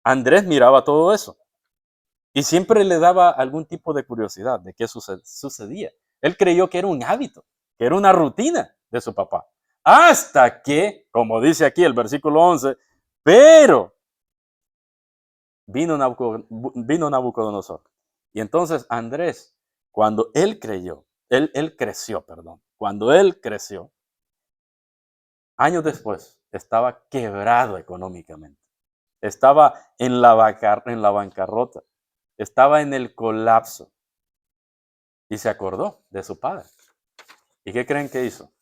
Andrés miraba todo eso y siempre le daba algún tipo de curiosidad de qué sucedía. Él creyó que era un hábito, que era una rutina de su papá. Hasta que, como dice aquí el versículo 11, pero vino Nabucodonosor. Y entonces Andrés, cuando él creció, cuando él creció, años después, estaba quebrado económicamente. Estaba en la bancarrota. Estaba en el colapso. Y se acordó de su padre. ¿Y qué creen que hizo?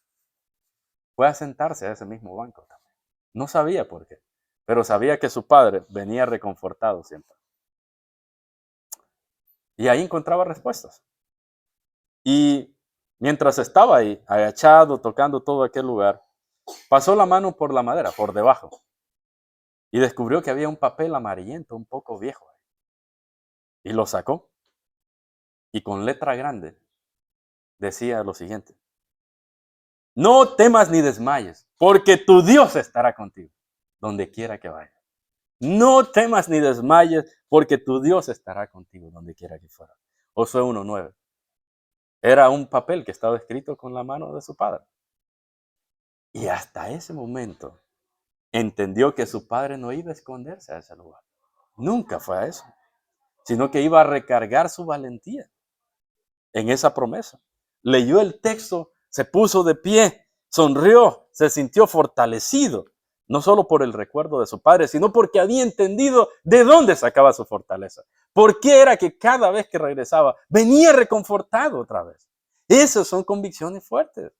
Fue a sentarse a ese mismo banco también. No sabía por qué, pero sabía que su padre venía reconfortado siempre. Y ahí encontraba respuestas. Y mientras estaba ahí, agachado, tocando todo aquel lugar, pasó la mano por la madera, por debajo. Y descubrió que había un papel amarillento, un poco viejo. Y lo sacó. Y con letra grande decía lo siguiente: no temas ni desmayes, porque tu Dios estará contigo, donde quiera que vayas. No temas ni desmayes, porque tu Dios estará contigo, donde quiera que fuera. Josué 1:9. Era un papel que estaba escrito con la mano de su padre. Y hasta ese momento entendió que su padre no iba a esconderse a ese lugar. Nunca fue a eso, sino que iba a recargar su valentía en esa promesa. Leyó el texto, se puso de pie, sonrió, se sintió fortalecido, no solo por el recuerdo de su padre, sino porque había entendido de dónde sacaba su fortaleza. ¿Por qué era que cada vez que regresaba venía reconfortado otra vez? Esas son convicciones fuertes.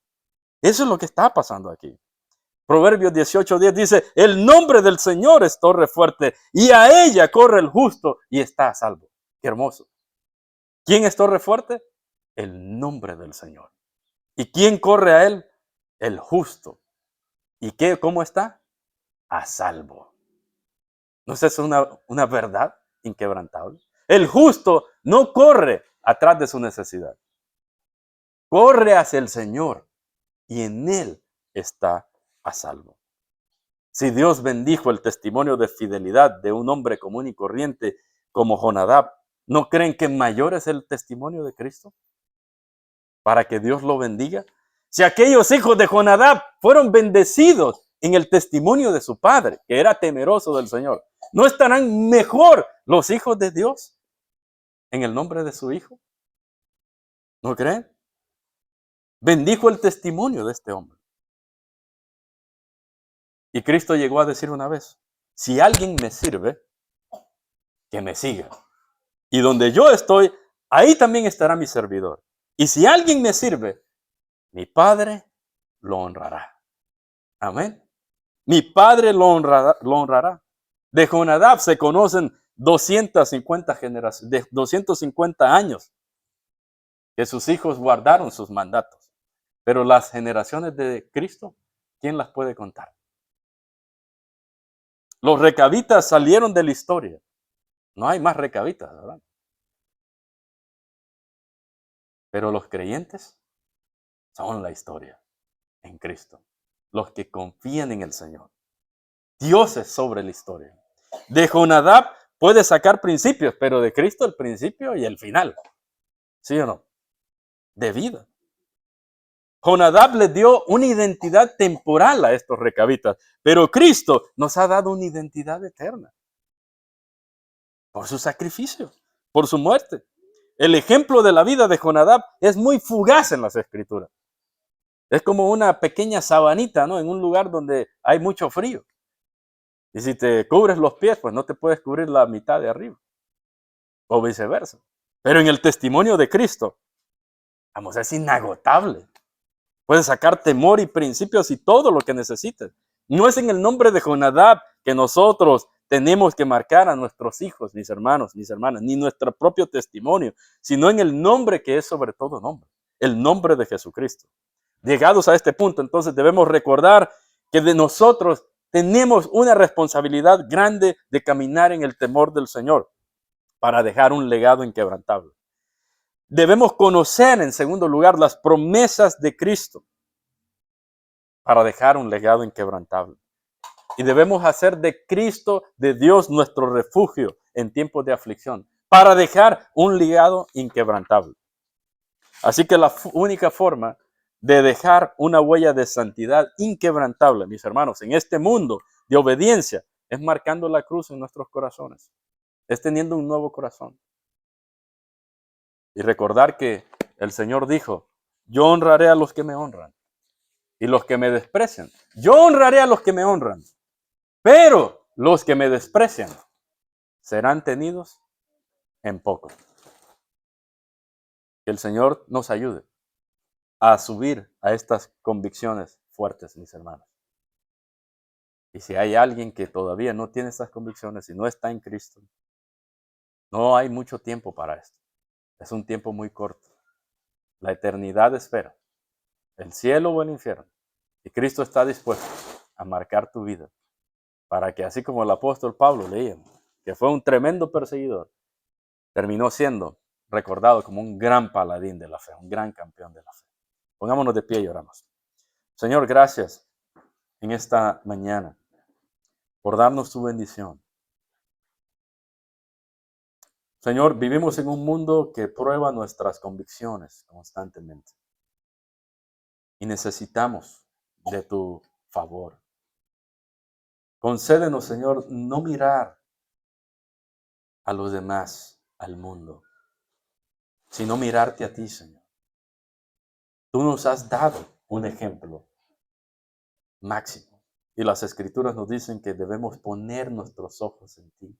Eso es lo que está pasando aquí. Proverbios 18:10 dice: el nombre del Señor es torre fuerte y a ella corre el justo y está a salvo. Qué hermoso. ¿Quién es torre fuerte? El nombre del Señor. ¿Y quién corre a él? El justo. ¿Y qué? ¿Cómo está? A salvo. ¿No es eso una verdad inquebrantable? El justo no corre atrás de su necesidad. Corre hacia el Señor y en él está a salvo. Si Dios bendijo el testimonio de fidelidad de un hombre común y corriente como Jonadab, ¿no creen que mayor es el testimonio de Cristo para que Dios lo bendiga? Si aquellos hijos de Jonadab fueron bendecidos en el testimonio de su padre, que era temeroso del Señor, ¿no estarán mejor los hijos de Dios en el nombre de su Hijo? ¿No creen? Bendijo el testimonio de este hombre. Y Cristo llegó a decir una vez: si alguien me sirve, que me siga. Y donde yo estoy, ahí también estará mi servidor. Y si alguien me sirve, mi Padre lo honrará. Amén. Mi Padre lo honrará. De Jonadab se conocen 250 generaciones, 250 años que sus hijos guardaron sus mandatos. Pero las generaciones de Cristo, ¿quién las puede contar? Los recabitas salieron de la historia. No hay más recabitas, ¿verdad? Pero los creyentes son la historia en Cristo. Los que confían en el Señor. Dios es sobre la historia. De Jonadab puede sacar principios, pero de Cristo el principio y el final. ¿Sí o no? De vida. Jonadab le dio una identidad temporal a estos recabitas, pero Cristo nos ha dado una identidad eterna. Por su sacrificio, por su muerte. El ejemplo de la vida de Jonadab es muy fugaz en las Escrituras. Es como una pequeña sabanita, ¿no? En un lugar donde hay mucho frío. Y si te cubres los pies, pues no te puedes cubrir la mitad de arriba. O viceversa. Pero en el testimonio de Cristo, vamos, es inagotable. Puedes sacar temor y principios y todo lo que necesites. No es en el nombre de Jonadab que nosotros tenemos que marcar a nuestros hijos, mis hermanos, mis hermanas, ni nuestro propio testimonio, sino en el nombre que es sobre todo nombre, el nombre de Jesucristo. Llegados a este punto, entonces debemos recordar que de nosotros tenemos una responsabilidad grande de caminar en el temor del Señor para dejar un legado inquebrantable. Debemos conocer, en segundo lugar, las promesas de Cristo para dejar un legado inquebrantable. Y debemos hacer de Cristo, de Dios, nuestro refugio en tiempos de aflicción, para dejar un legado inquebrantable. Así que la única forma de dejar una huella de santidad inquebrantable, mis hermanos, en este mundo de obediencia, es marcando la cruz en nuestros corazones, es teniendo un nuevo corazón. Y recordar que el Señor dijo, yo honraré a los que me honran y los que me desprecian. Yo honraré a los que me honran, pero los que me desprecian serán tenidos en poco. Que el Señor nos ayude a subir a estas convicciones fuertes, mis hermanos. Y si hay alguien que todavía no tiene estas convicciones y no está en Cristo, no hay mucho tiempo para esto. Es un tiempo muy corto. La eternidad espera, el cielo o el infierno. Y Cristo está dispuesto a marcar tu vida para que, así como el apóstol Pablo leíamos, que fue un tremendo perseguidor, terminó siendo recordado como un gran paladín de la fe, un gran campeón de la fe. Pongámonos de pie y oramos. Señor, gracias en esta mañana por darnos tu bendición. Señor, vivimos en un mundo que prueba nuestras convicciones constantemente. Y necesitamos de tu favor. Concédenos, Señor, no mirar a los demás, al mundo, sino mirarte a ti, Señor. Tú nos has dado un ejemplo máximo. Y las Escrituras nos dicen que debemos poner nuestros ojos en ti,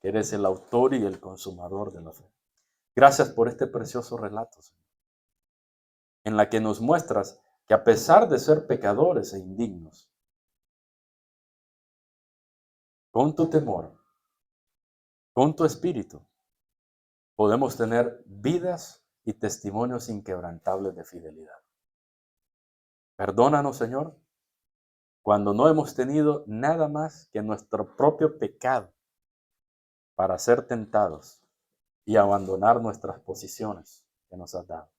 que eres el autor y el consumador de la fe. Gracias por este precioso relato, Señor, en la que nos muestras que a pesar de ser pecadores e indignos, con tu temor, con tu espíritu, podemos tener vidas y testimonios inquebrantables de fidelidad. Perdónanos, Señor, cuando no hemos tenido nada más que nuestro propio pecado para ser tentados y abandonar nuestras posiciones que nos has dado.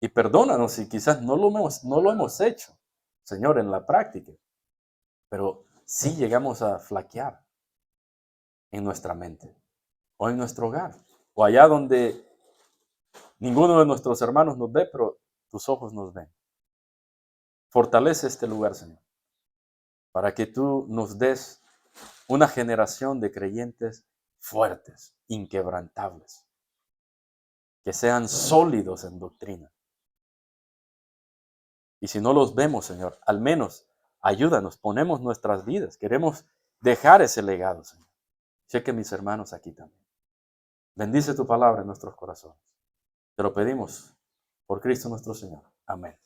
Y perdónanos si quizás no lo hemos hecho, Señor, en la práctica, pero sí llegamos a flaquear en nuestra mente o en nuestro hogar o allá donde ninguno de nuestros hermanos nos ve, pero tus ojos nos ven. Fortalece este lugar, Señor, para que tú nos des una generación de creyentes fuertes, inquebrantables, que sean sólidos en doctrina. Y si no los vemos, Señor, al menos ayúdanos, ponemos nuestras vidas. Queremos dejar ese legado, Señor. Sé que mis hermanos aquí también. Bendice tu palabra en nuestros corazones. Te lo pedimos por Cristo nuestro Señor. Amén.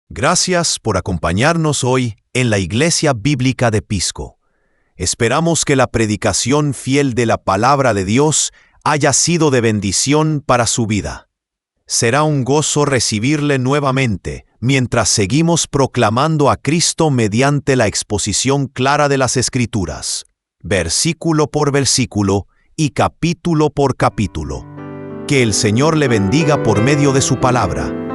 Gracias por acompañarnos hoy en la Iglesia Bíblica de Pisco. Esperamos que la predicación fiel de la palabra de Dios haya sido de bendición para su vida. Será un gozo recibirle nuevamente mientras seguimos proclamando a Cristo mediante la exposición clara de las Escrituras, versículo por versículo y capítulo por capítulo. Que el Señor le bendiga por medio de su palabra.